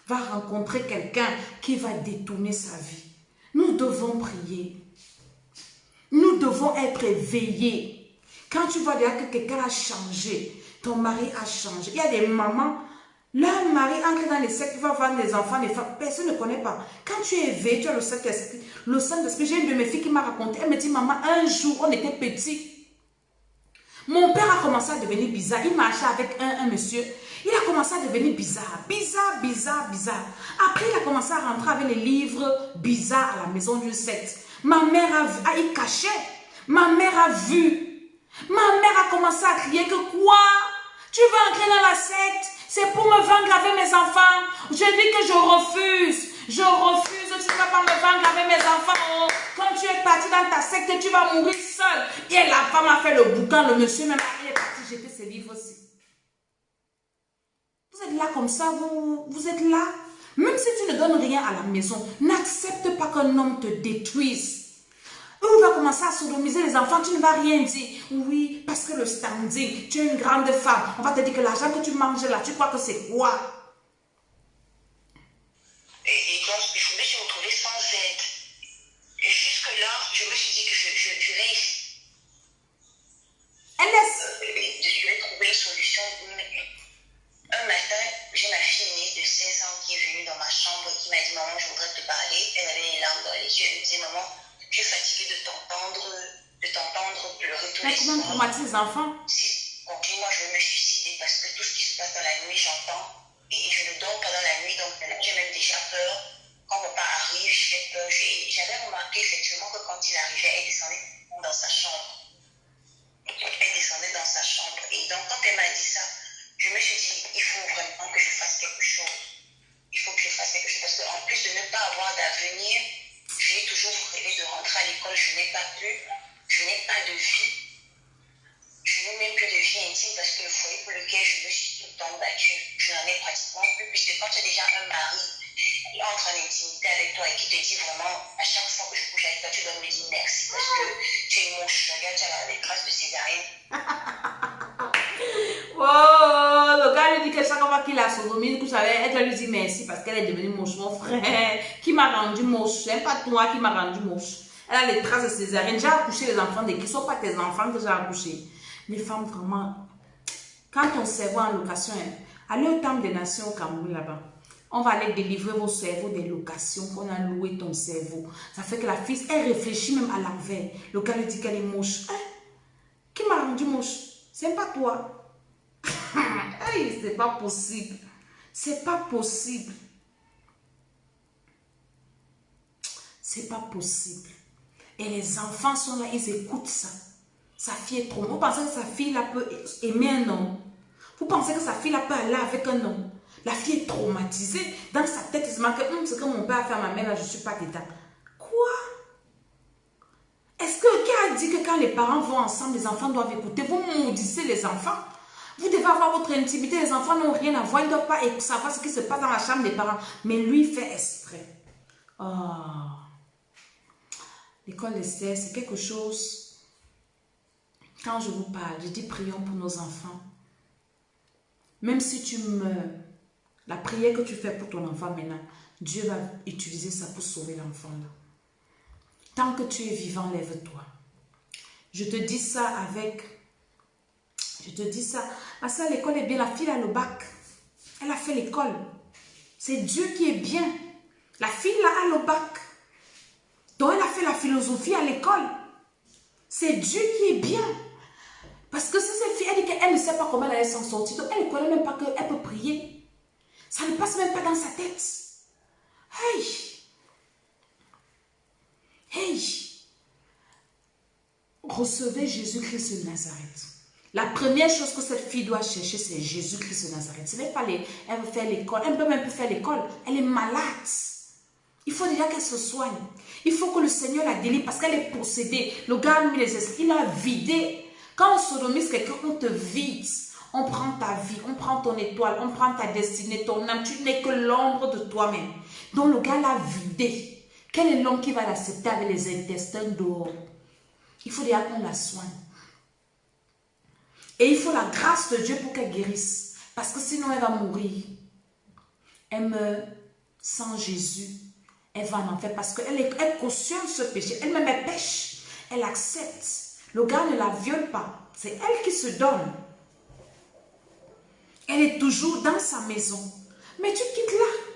va rencontrer quelqu'un qui va détourner sa vie. Nous devons prier. Nous devons être éveillés. Quand tu vois déjà que quelqu'un a changé, ton mari a changé. Il y a des mamans, leur mari entre dans les sectes, va vendre des enfants, des femmes, personne ne connaît pas. Quand tu es éveillé, tu as le Saint-Esprit. Le Saint-Esprit, j'ai une de mes filles qui m'a raconté, elle me dit, maman, un jour, on était petits. Mon père a commencé à devenir bizarre. Il marchait avec un monsieur. Il a commencé à devenir bizarre. Bizarre. Après, il a commencé à rentrer avec les livres bizarres à la maison d'une secte. Ma mère a vu, il cachait. Ma mère a vu. Ma mère a commencé à crier que quoi? Tu veux entrer dans la secte? C'est pour me vendre avec mes enfants. Je dis que je refuse. Je refuse. Tu ne vas pas me vendre avec mes enfants. Quand tu es parti dans ta secte, tu vas mourir seul. Et la femme a fait le boucan. Le monsieur même il est parti jeter ses livres aussi. Vous êtes là comme ça. Vous êtes là. Même si tu ne donnes rien à la maison, n'accepte pas qu'un homme te détruise. Il va commencer à sodomiser les enfants, tu ne vas rien dire. Oui, parce que le standing, tu es une grande femme. On va te dire que l'argent que tu manges là, tu crois que c'est quoi? Et donc, je me suis retrouvée sans aide. Et jusque-là, je me suis dit que je vais trouver une solution. Un matin, j'ai ma fille aînée de 16 ans qui est venue dans ma chambre et qui m'a dit, maman, je voudrais te parler. Elle avait les larmes dans les yeux. Elle me disait, maman, je suis fatiguée de t'entendre pleurer tous les soirs. Comment traumatiser les enfants? Si continue, moi, je vais me suicider parce que tout ce qui se passe dans la nuit, j'entends. Et je ne dors pas dans la nuit, donc j'ai même déjà peur. Quand papa arrive, j'ai peur. J'avais remarqué effectivement que quand il arrivait, elle descendait dans sa chambre. Elle descendait dans sa chambre. Et donc, quand elle m'a dit ça, je me suis dit, il faut vraiment que je fasse quelque chose. Il faut que je fasse quelque chose. Parce qu'en plus de ne pas avoir d'avenir, j'ai toujours rêvé de rentrer à l'école. Je n'ai pas pu. Je n'ai pas de vie. Je n'ai même plus de vie intime parce que le foyer pour lequel je me suis tout le temps battue, je n'en ai pratiquement plus. Puisque quand tu as déjà un mari qui entre en intimité avec toi et qui te dit vraiment, à chaque fois que je couche avec toi, tu dois me dire merci parce que tu es moche. Regarde, tu as les traces de césarienne. Oh, le gars lui dit que chaque fois qu'il a sodomie, elle lui dit merci parce qu'elle est devenue moche. Mon frère, qui m'a rendu moche? C'est pas toi qui m'a rendu moche. Elle a les traces de césarienne. J'ai accouché les enfants de qui ne sont pas tes enfants que j'ai accouché. Les femmes, vraiment, quand ton cerveau est en location, allez au Temple des Nations au Cameroun là-bas. On va aller délivrer vos cerveaux des locations qu'on a loué ton cerveau. Ça fait que la fille, elle réfléchit même à l'envers. Le gars lui dit qu'elle est moche. Hein? Qui m'a rendu moche? C'est pas toi. Hey, c'est pas possible. C'est pas possible. C'est pas possible. Et les enfants sont là, ils écoutent ça. Sa fille est trop. Vous pensez que sa fille là peut aimer un homme? Vous pensez que sa fille là peut aller avec un homme? La fille est traumatisée. Dans sa tête, il se marque ce que mon père a fait à ma mère là, je ne suis pas d'état. Quoi? Est-ce que qui a dit que quand les parents vont ensemble, les enfants doivent écouter? Vous maudissez les enfants. Vous devez avoir votre intimité. Les enfants n'ont rien à voir. Ils ne doivent pas savoir ce qui se passe dans la chambre des parents. Mais lui fait exprès. Oh. L'école d'Esther, c'est quelque chose. Quand je vous parle, je dis prions pour nos enfants. Même si tu meurs, la prière que tu fais pour ton enfant maintenant, Dieu va utiliser ça pour sauver l'enfant là. Tant que tu es vivant, lève-toi. Je te dis ça avec... Je te dis ça. Parce que l'école est bien. La fille a le bac. Elle a fait l'école. C'est Dieu qui est bien. La fille là a le bac. Donc elle a fait la philosophie à l'école. C'est Dieu qui est bien. Parce que si cette fille, elle dit qu'elle ne sait pas comment elle allait s'en sortir. Donc elle ne connaît même pas qu'elle peut prier. Ça ne passe même pas dans sa tête. Hey! Hey! Recevez Jésus-Christ de Nazareth. La première chose que cette fille doit chercher, c'est Jésus-Christ de Nazareth. Ce n'est pas elle veut faire l'école. Elle ne peut même plus faire l'école. Elle est malade. Il faut déjà qu'elle se soigne. Il faut que le Seigneur la délivre parce qu'elle est possédée. Le gars a mis les esprits, il a vidé. Quand on sodomise quelqu'un, on te vide. On prend ta vie, on prend ton étoile, on prend ta destinée, ton âme. Tu n'es que l'ombre de toi-même. Donc le gars l'a vidé. Quel est l'homme qui va l'accepter avec les intestins dehors? Il faut déjà qu'on la soigne. Et il faut la grâce de Dieu pour qu'elle guérisse. Parce que sinon elle va mourir. Elle meurt sans Jésus. Elle va en enfer parce qu'elle cautionne ce péché. Elle-même elle pêche. Elle accepte. Le gars ne la viole pas. C'est elle qui se donne. Elle est toujours dans sa maison. Mais tu quittes là.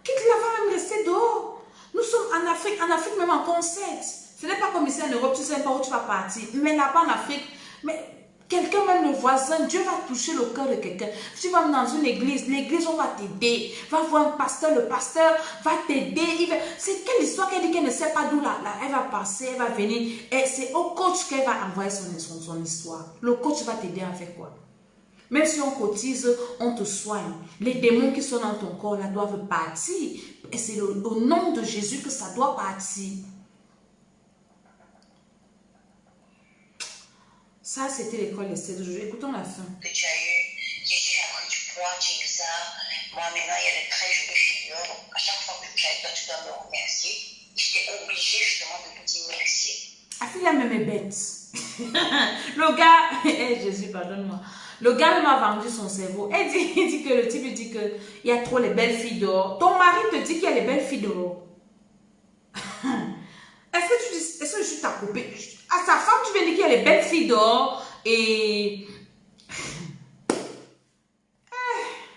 Quitte-la, va même rester dehors. Nous sommes en Afrique même en concert. Ce n'est pas comme ici en Europe, tu ne sais pas où tu vas partir. Mais là-bas en Afrique, mais quelqu'un, même le voisin, Dieu va toucher le cœur de quelqu'un. Tu vas dans une église, l'église, on va t'aider. Va voir un pasteur, le pasteur va t'aider. C'est quelle histoire qu'elle dit qu'elle ne sait pas d'où là, elle va passer, elle va venir. Et c'est au coach qu'elle va envoyer son histoire. Le coach va t'aider à faire quoi? Même si on cotise, on te soigne. Les démons qui sont dans ton corps là doivent partir. Et c'est au nom de Jésus que ça doit partir. Ça, c'était l'école d'Esther d'aujourd'hui. Écoutons la fin. Que tu as eu, tu as pris du poids, tu es bizarre. Moi, maintenant, il y a des traits, je me figure. Donc, à chaque fois que je suis avec toi, tu dois me remercier. J'étais obligée justement de vous dire merci. il a même bête. Le gars, Jésus, pardonne-moi. Le gars m'a vendu son cerveau. Il dit que le type dit qu'il y a trop les belles filles dehors. Ton mari te dit qu'il y a les belles filles dehors. Est-ce que je t'ai coupé? À sa femme, tu viens dire qu'il y a les belles filles dehors et...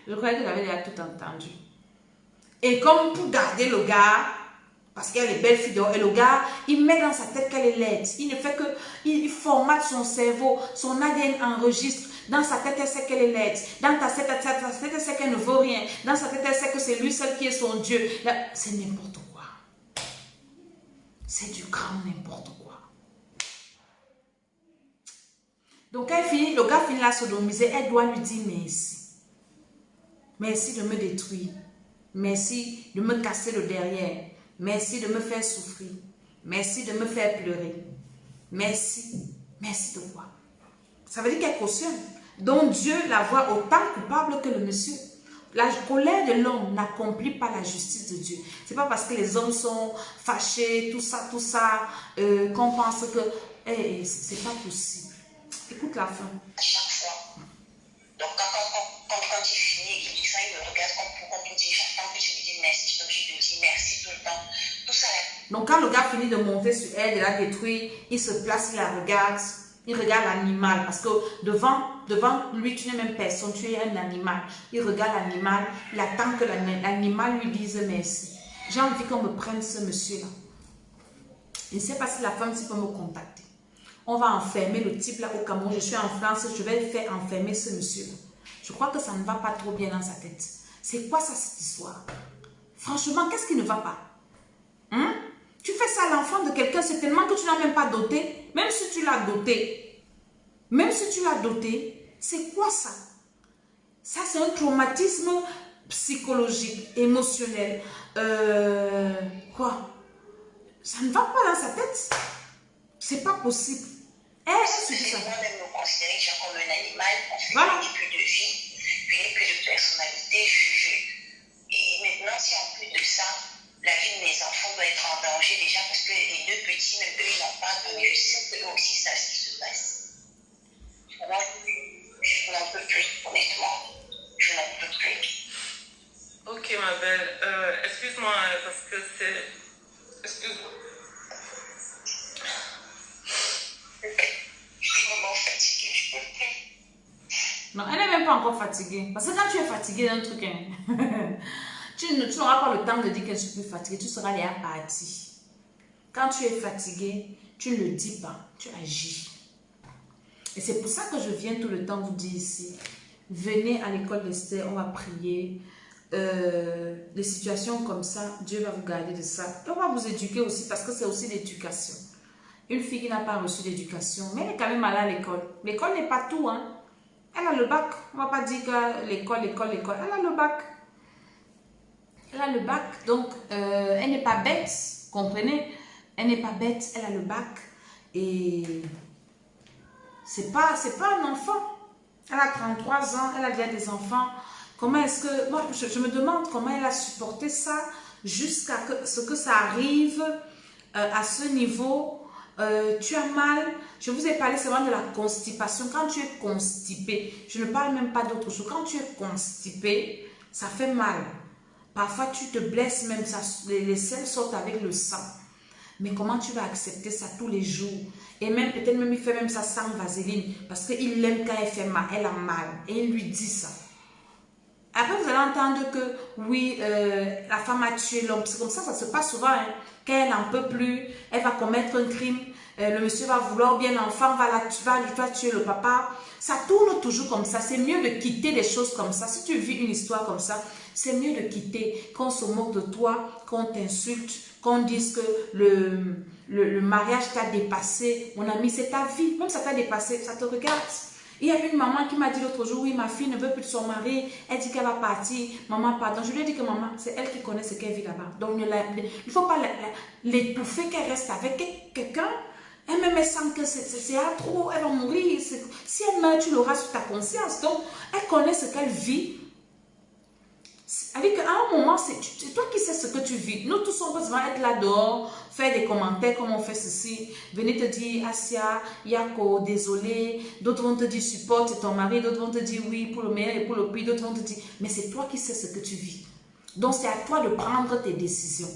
Je croyais que j'avais déjà tout entendu. Et comme pour garder le gars, parce qu'il y a les belles filles dehors, et le gars, il met dans sa tête qu'elle est laide. Il ne fait que, il formate son cerveau, son ADN enregistre. Dans sa tête, elle sait qu'elle est laide. Dans ta tête, elle sait qu'elle ne vaut rien. Dans sa tête, elle sait que c'est lui seul qui est son Dieu. C'est n'importe quoi. C'est du grand n'importe quoi. Donc, le gars finit la sodomiser. Elle doit lui dire merci. Merci de me détruire. Merci de me casser le derrière. Merci de me faire souffrir. Merci de me faire pleurer. Merci. Merci de quoi? Ça veut dire qu'elle cautionne. Donc Dieu la voit autant coupable que le monsieur. La colère de l'homme n'accomplit pas la justice de Dieu. C'est pas parce que les hommes sont fâchés, tout ça, qu'on pense que c'est pas possible. Écoute la fin. À chaque fois. Donc quand il finit, il me regarde comme pour dire, j'attends que je lui dis merci, je suis obligée de dire merci tout le temps. Tout ça. Donc quand le gars finit de monter sur elle, de la détruire, il se place, il la regarde. Il regarde l'animal parce que devant lui, tu n'es même personne, tu es un animal. Il regarde l'animal, il attend que l'animal lui dise merci. J'ai envie qu'on me prenne ce monsieur-là. Je ne sais pas si la femme peut me contacter. On va enfermer le type là au Cameroun. Je suis en France, je vais faire enfermer ce monsieur-là. Je crois que ça ne va pas trop bien dans sa tête. C'est quoi ça, cette histoire? Franchement, qu'est-ce qui ne va pas? Tu fais ça à l'enfant de quelqu'un, c'est tellement que tu n'as même pas doté. Même si tu l'as doté, c'est quoi ça? Ça, c'est un traumatisme psychologique, émotionnel. Quoi? Ça ne va pas dans sa tête. C'est pas possible. C'est ça. Moi-même me considérer comme un animal, on fait plus de vie, plus de personnalité jugée. Et maintenant, si en plus de ça, la vie de mes enfants doit être en danger déjà parce que les deux petits, même eux, ils n'en parlent pas, mais je sais qu'eux aussi savent ce qui se passe. Moi, je n'en peux plus, honnêtement. Je n'en peux plus. Ok, ma belle. Excuse-moi, parce que c'est... Excuse-moi. Je suis vraiment fatiguée, je peux plus. Non, elle n'est même pas encore fatiguée. Parce que quand tu es fatiguée d'un truc... Tu n'auras pas le temps de dire que je suis plus fatiguée. Tu seras déjà parti. Quand tu es fatigué, tu ne le dis pas. Tu agis. Et c'est pour ça que je viens tout le temps vous dire ici. Venez à l'école d'Esther, on va prier. Des situations comme ça, Dieu va vous garder de ça. Et on va vous éduquer aussi parce que c'est aussi l'éducation. Une fille qui n'a pas reçu d'éducation, mais elle est quand même allée à l'école. L'école n'est pas tout, hein. Elle a le bac. On ne va pas dire que l'école. Elle a le bac. Elle a le bac, donc elle n'est pas bête, comprenez? Elle n'est pas bête, elle a le bac et c'est pas un enfant. Elle a 33 ans, elle a déjà des enfants. Comment est-ce que... Moi, je me demande comment elle a supporté ça jusqu'à ce que ça arrive à ce niveau. Tu as mal. Je vous ai parlé seulement de la constipation. Quand tu es constipé, je ne parle même pas d'autre chose. Quand tu es constipé, ça fait mal. Parfois, tu te blesses même, les selles sortent avec le sang. Mais comment tu vas accepter ça tous les jours? Et même, peut-être même, il fait même ça sans vaseline. Parce qu'il l'aime quand elle fait mal, elle a mal. Et il lui dit ça. Après, vous allez entendre que, oui, la femme a tué l'homme. C'est comme ça se passe souvent. Hein. Quand elle n'en peut plus, elle va commettre un crime. Le monsieur va vouloir bien l'enfant, va tuer le papa. Ça tourne toujours comme ça. C'est mieux de quitter des choses comme ça. Si tu vis une histoire comme ça, c'est mieux de quitter. Qu'on se moque de toi, qu'on t'insulte, qu'on dise que le mariage t'a dépassé. Mon ami, c'est ta vie. Même ça t'a dépassé, ça te regarde. Il y a une maman qui m'a dit l'autre jour, oui, ma fille ne veut plus de son mari. Elle dit qu'elle va partir. Maman, pardon. Je lui ai dit que maman, c'est elle qui connaît ce qu'elle vit là-bas. Donc, il ne faut pas l'étouffer qu'elle reste avec quelqu'un. Elle sent que c'est trop, elle va mourir. Si elle meurt, tu l'auras sur ta conscience. Donc, elle connaît ce qu'elle vit. C'est-à-dire qu'à un moment, c'est toi qui sais ce que tu vis. Nous tous, on peut souvent être là dehors, faire des commentaires comme on fait ceci. Venez te dire, Asia, Yako, désolé. D'autres vont te dire, supporte ton mari. D'autres vont te dire, oui, pour le meilleur et pour le pire. D'autres vont te dire, mais c'est toi qui sais ce que tu vis. Donc, c'est à toi de prendre tes décisions.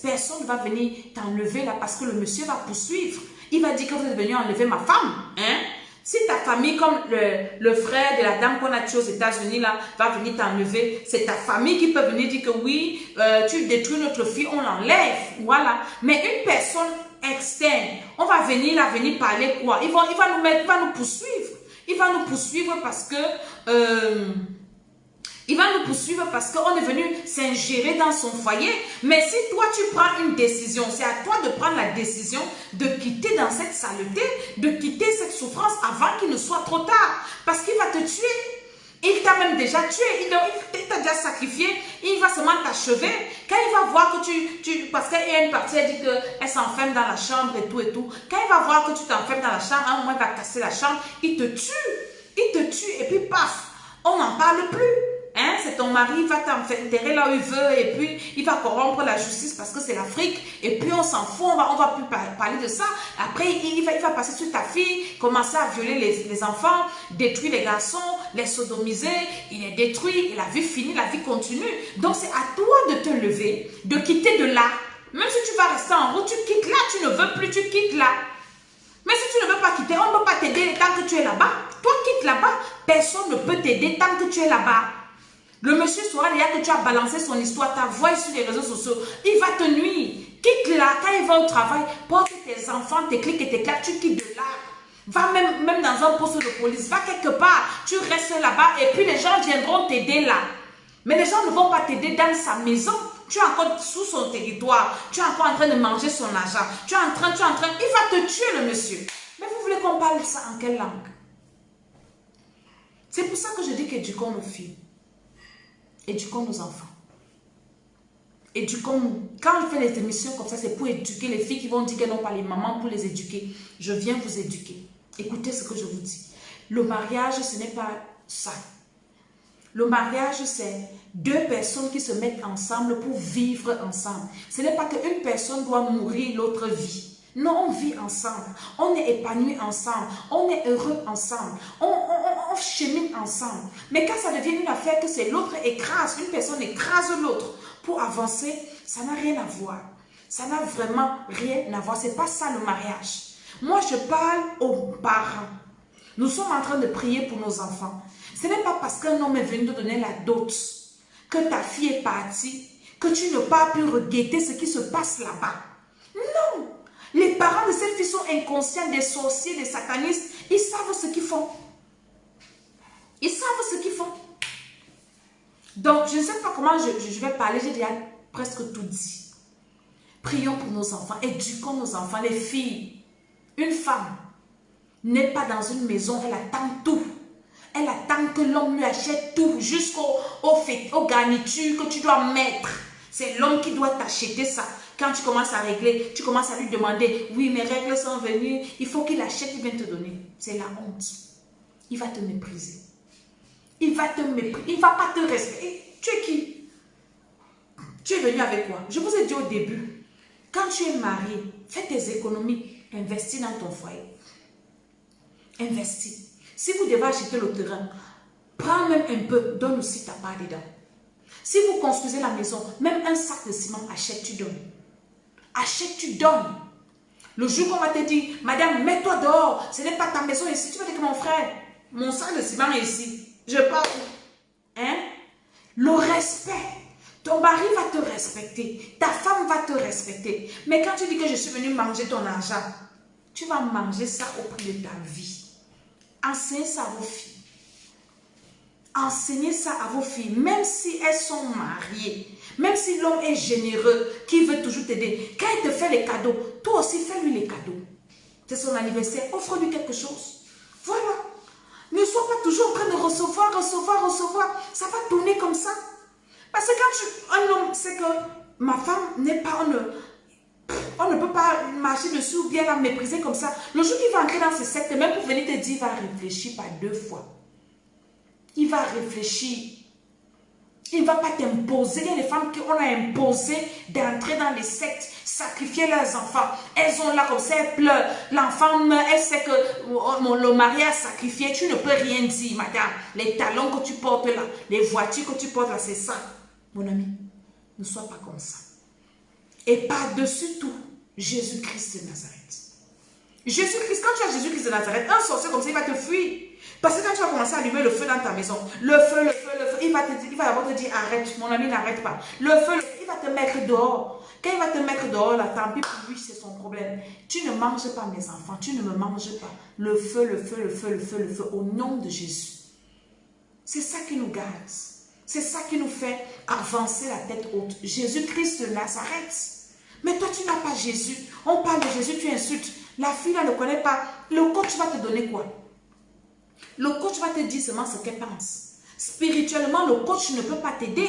Personne ne va venir t'enlever là parce que le monsieur va poursuivre. Il va dire que vous êtes venu enlever ma femme. Hein? Si ta famille, comme le frère de la dame qu'on a tué aux États-Unis là, va venir t'enlever, c'est ta famille qui peut venir dire que oui, tu détruis notre fille, on l'enlève. Voilà. Mais une personne externe, on va venir là, venir parler quoi? Il va nous poursuivre. Il va nous poursuivre parce que... il va nous poursuivre parce qu'on est venu s'ingérer dans son foyer. Mais si toi, tu prends une décision, c'est à toi de prendre la décision de quitter dans cette saleté, de quitter cette souffrance avant qu'il ne soit trop tard. Parce qu'il va te tuer. Il t'a même déjà tué. Il t'a déjà sacrifié. Il va seulement t'achever. Quand il va voir que parce qu'il y a une partie, elle dit qu'elle s'enferme dans la chambre et tout et tout. Quand il va voir que tu t'enfermes dans la chambre, à un moment, il va casser la chambre. Il te tue. Il te tue et puis paf, on n'en parle plus. Hein, c'est ton mari, il va t'enterrer là où il veut et puis il va corrompre la justice parce que c'est l'Afrique et puis on s'en fout, on va plus parler de ça. Après, il va passer sur ta fille, commencer à violer les enfants, détruire les garçons, les sodomiser, il est détruit, et la vie finie, la vie continue. Donc c'est à toi de te lever, de quitter de là. Même si tu vas rester en route, tu quittes là, tu ne veux plus, tu quittes là. Mais si tu ne veux pas quitter, on ne peut pas t'aider tant que tu es là-bas. Toi, quitte là-bas, personne ne peut t'aider tant que tu es là-bas. Le monsieur saura déjà que tu as balancé son histoire, ta voix sur les réseaux sociaux. Il va te nuire. Quitte là, quand il va au travail, porte tes enfants, tes clics et tes claques, tu quittes de là. Va même dans un poste de police, va quelque part, tu restes là-bas et puis les gens viendront t'aider là. Mais les gens ne vont pas t'aider dans sa maison. Tu es encore sous son territoire, tu es encore en train de manger son argent. Tu es en train, il va te tuer le monsieur. Mais vous voulez qu'on parle de ça en quelle langue? C'est pour ça que je dis qu'éduquons nos filles. Éduquons nos enfants. Éduquons-nous. Quand je fais les émissions comme ça, c'est pour éduquer les filles qui vont dire qu'elles n'ont pas les mamans pour les éduquer. Je viens vous éduquer. Écoutez ce que je vous dis. Le mariage, ce n'est pas ça. Le mariage, c'est deux personnes qui se mettent ensemble pour vivre ensemble. Ce n'est pas qu'une personne doit mourir, l'autre vit. Non, on vit ensemble, on est épanoui ensemble, on est heureux ensemble, on chemine ensemble. Mais quand ça devient une affaire que c'est l'autre écrase, une personne écrase l'autre pour avancer, ça n'a rien à voir. Ça n'a vraiment rien à voir. C'est pas ça le mariage. Moi, je parle aux parents. Nous sommes en train de prier pour nos enfants. Ce n'est pas parce qu'un homme est venu te donner la dot, que ta fille est partie, que tu n'as pas pu regretter ce qui se passe là-bas. Non! Les parents de cette fille sont inconscients, des sorciers, des satanistes. Ils savent ce qu'ils font. Ils savent ce qu'ils font. Donc, je ne sais pas comment je vais parler. J'ai déjà presque tout dit. Prions pour nos enfants. Éduquons nos enfants. Les filles. Une femme n'est pas dans une maison. Elle attend tout. Elle attend que l'homme lui achète tout. Jusqu'aux garnitures que tu dois mettre. C'est l'homme qui doit t'acheter ça. Quand tu commences à régler, tu commences à lui demander, oui, mes règles sont venues, il faut qu'il achète, il vient te donner. C'est la honte. Il va te mépriser. Il va te mépriser. Il ne va pas te respecter. Tu es qui? Tu es venu avec quoi? Je vous ai dit au début, quand tu es marié, fais tes économies, investis dans ton foyer. Investis. Si vous devez acheter le terrain, prends même un peu, donne aussi ta part dedans. Si vous construisez la maison, même un sac de ciment, achète, tu donnes. Achète, tu donnes. Le jour qu'on va te dire, madame, mets-toi dehors, ce n'est pas ta maison ici. Tu vas dire que mon frère, mon sac de ciment est ici. Je pars où? Hein? Le respect. Ton mari va te respecter. Ta femme va te respecter. Mais quand tu dis que je suis venu manger ton argent, tu vas manger ça au prix de ta vie. Enseignez ça à vos filles. Enseignez ça à vos filles, même si elles sont mariées, même si l'homme est généreux, qui veut toujours t'aider. Quand il te fait les cadeaux, toi aussi fais-lui les cadeaux. C'est son anniversaire, offre-lui quelque chose. Voilà. Ne sois pas toujours en train de recevoir. Ça va tourner comme ça. Parce que quand un homme sait que ma femme n'est pas... On ne peut pas marcher dessus ou bien la mépriser comme ça. Le jour qu'il va entrer dans ce secte, même pour venir te dire, il va réfléchir par 2 fois. Il va réfléchir. Il ne va pas t'imposer. Il y a des femmes qu'on a imposé d'entrer dans les sectes, sacrifier leurs enfants. Elles ont là comme ça, elles pleurent. L'enfant meurt, elle sait que le mari a sacrifié. Tu ne peux rien dire, madame. Les talons que tu portes là, les voitures que tu portes là, c'est ça. Mon ami, ne sois pas comme ça. Et par-dessus tout, Jésus-Christ de Nazareth. Jésus-Christ, quand tu as Jésus-Christ de Nazareth, un sorcier comme ça, il va te fuir. Parce que quand tu vas commencer à allumer le feu dans ta maison, le feu, il va d'abord te dire arrête, mon ami, n'arrête pas. Le feu, il va te mettre dehors. Quand il va te mettre dehors, là, tant pis pour lui, c'est son problème. Tu ne manges pas, mes enfants, tu ne me manges pas. Le feu, au nom de Jésus. C'est ça qui nous garde. C'est ça qui nous fait avancer la tête haute. Jésus-Christ de Nazareth. Mais toi, tu n'as pas Jésus. On parle de Jésus, tu insultes. La fille là ne connaît pas. Le coach va te donner quoi? Le coach va te dire seulement ce qu'elle pense. Spirituellement, le coach ne peut pas t'aider.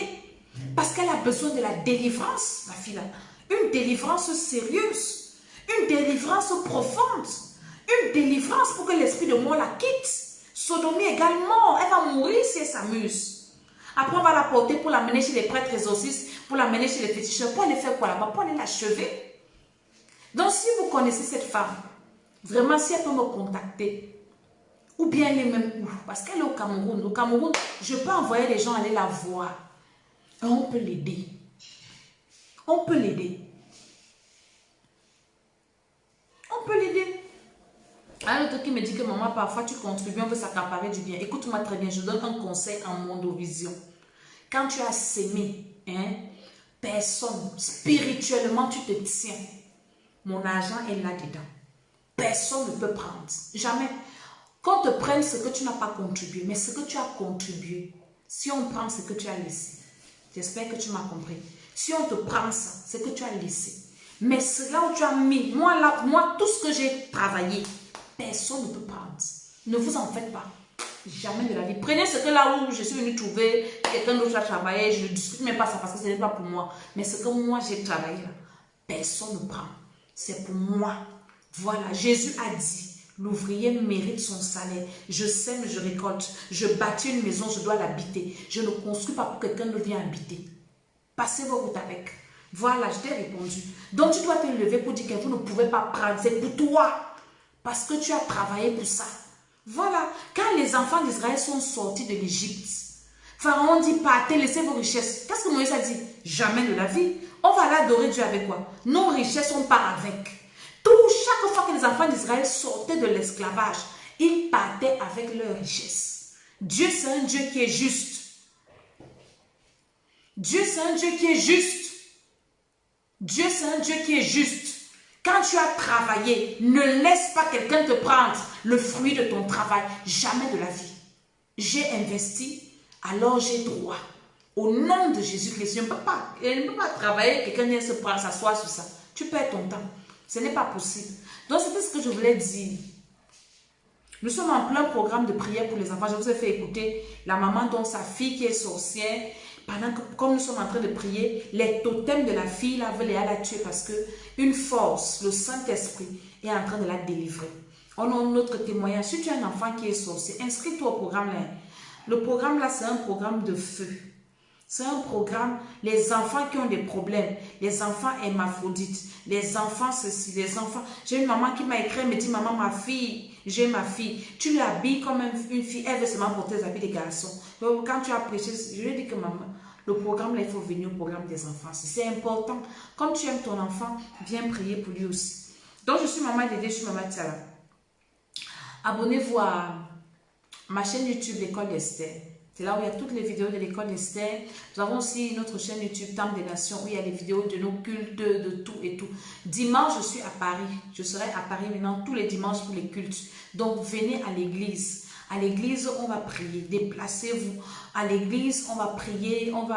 Parce qu'elle a besoin de la délivrance, la fille là. Une délivrance sérieuse. Une délivrance profonde. Une délivrance pour que l'esprit de mort la quitte. Sodomie également. Elle va mourir si elle s'amuse. Après, on va la porter pour l'amener chez les prêtres exorcistes, pour l'amener chez les féticheurs. Pour aller faire quoi là-bas? Pour aller l'achever. Donc, si vous connaissez cette femme, vraiment, si elle peut me contacter, ou bien elle est même où? Parce qu'elle est au Cameroun. Au Cameroun, je peux envoyer les gens aller la voir. Et on peut l'aider. On peut l'aider. On peut l'aider. Un autre qui me dit que maman, parfois tu contribues, on veut s'accaparer du bien. Écoute-moi très bien, je donne un conseil en mondovision. Quand tu as sémé, personne, spirituellement, tu te tiens. Mon argent est là-dedans. Personne ne peut prendre. Jamais. Qu'on te prenne ce que tu n'as pas contribué, mais ce que tu as contribué, si on prend ce que tu as laissé, j'espère que tu m'as compris. Si on te prend ça, c'est que tu as laissé. Mais là où tu as mis, moi, tout ce que j'ai travaillé, personne ne peut prendre. Ne vous en faites pas. Jamais de la vie. Prenez ce que là où je suis venue trouver, quelqu'un d'autre a travaillé, je ne discute même pas ça parce que ce n'est pas pour moi. Mais ce que moi j'ai travaillé là, personne ne prend. C'est pour moi. Voilà, Jésus a dit, l'ouvrier mérite son salaire. Je sème, je récolte. Je bâtis une maison, je dois l'habiter. Je ne construis pas pour que quelqu'un ne vienne habiter. Passez vos routes avec. Voilà, je t'ai répondu. Donc tu dois te lever pour dire que vous ne pouvez pas prendre. C'est pour toi. Parce que tu as travaillé pour ça. Voilà. Quand les enfants d'Israël sont sortis de l'Égypte, Pharaon dit, partez, laissez vos richesses. Qu'est-ce que Moïse a dit? Jamais de la vie. On va l'adorer Dieu avec quoi? Nos richesses, on part avec. Chaque fois que les enfants d'Israël sortaient de l'esclavage, ils partaient avec leurs richesses. Dieu, c'est un Dieu qui est juste. Dieu, c'est un Dieu qui est juste. Dieu, c'est un Dieu qui est juste. Quand tu as travaillé, ne laisse pas quelqu'un te prendre le fruit de ton travail. Jamais de la vie. J'ai investi, alors j'ai droit. Au nom de Jésus-Christ, je ne peux pas travailler, quelqu'un vient se prendre, s'asseoir sur ça. Tu perds ton temps. Ce n'est pas possible. Donc, c'était ce que je voulais dire. Nous sommes en plein programme de prière pour les enfants. Je vous ai fait écouter la maman dont sa fille qui est sorcière. Pendant que, comme nous sommes en train de prier, les totems de la fille là veulent la tuer parce que une force, le Saint-Esprit, est en train de la délivrer. On a notre témoignage. Si tu as un enfant qui est sorcier, inscris-toi au programme là. Le programme là, c'est un programme de feu. C'est un programme, les enfants qui ont des problèmes, les enfants hermaphrodites, les enfants ceci, les enfants... J'ai une maman qui m'a écrit, elle me dit, maman, ma fille, j'ai ma fille. Tu l'habilles comme une fille, elle veut seulement porter les habits des garçons. Donc, quand tu as prêché, je lui ai dit que maman, le programme là, il faut venir au programme des enfants. C'est important. Comme tu aimes ton enfant, viens prier pour lui aussi. Donc, je suis maman Dédé, je suis maman Tiala. Abonnez-vous à ma chaîne YouTube, l'école d'Esther. C'est là où il y a toutes les vidéos de l'école d'Esther. Nous avons aussi notre chaîne YouTube Temple des Nations où il y a les vidéos de nos cultes, de tout et tout. Dimanche, je suis à Paris. Je serai à Paris maintenant tous les dimanches pour les cultes. Donc, venez à l'église. À l'église, on va prier. Déplacez-vous. À l'église, on va prier. On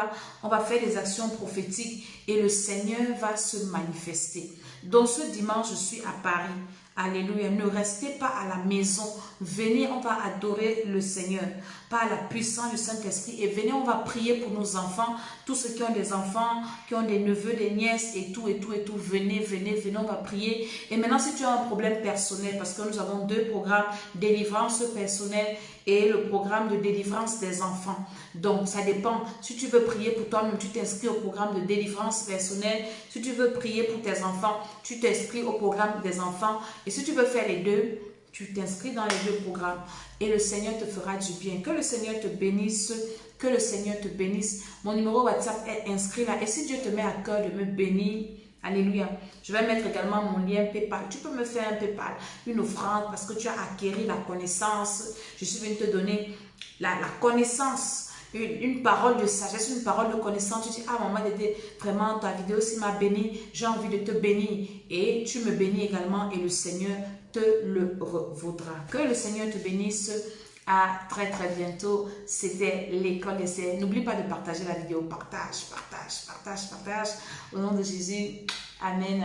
va faire des actions prophétiques et le Seigneur va se manifester. Donc, ce dimanche, je suis à Paris. Alléluia. Ne restez pas à la maison. Venez, on va adorer le Seigneur. par la puissance du Saint-Esprit. Et venez, on va prier pour nos enfants, tous ceux qui ont des enfants, qui ont des neveux, des nièces et tout. Venez, on va prier. Et maintenant, si tu as un problème personnel, parce que nous avons 2 programmes, délivrance personnelle et le programme de délivrance des enfants. Donc, ça dépend. Si tu veux prier pour toi-même, tu t'inscris au programme de délivrance personnelle. Si tu veux prier pour tes enfants, tu t'inscris au programme des enfants. Et si tu veux faire les 2, tu t'inscris dans les 2 programmes. Et le Seigneur te fera du bien. Que le Seigneur te bénisse. Que le Seigneur te bénisse. Mon numéro WhatsApp est inscrit là. Et si Dieu te met à cœur de me bénir, alléluia. Je vais mettre également mon lien PayPal. Tu peux me faire un PayPal, une offrande parce que tu as acquis la connaissance. Je suis venue te donner la connaissance, une parole de sagesse, une parole de connaissance. Tu dis, ah maman Dédé, vraiment ta vidéo aussi m'a béni. J'ai envie de te bénir. Et tu me bénis également et le Seigneur te le revaudra. Que le Seigneur te bénisse. À très bientôt. C'était l'école des CN. N'oublie pas de partager la vidéo. Partage. Au nom de Jésus. Amen.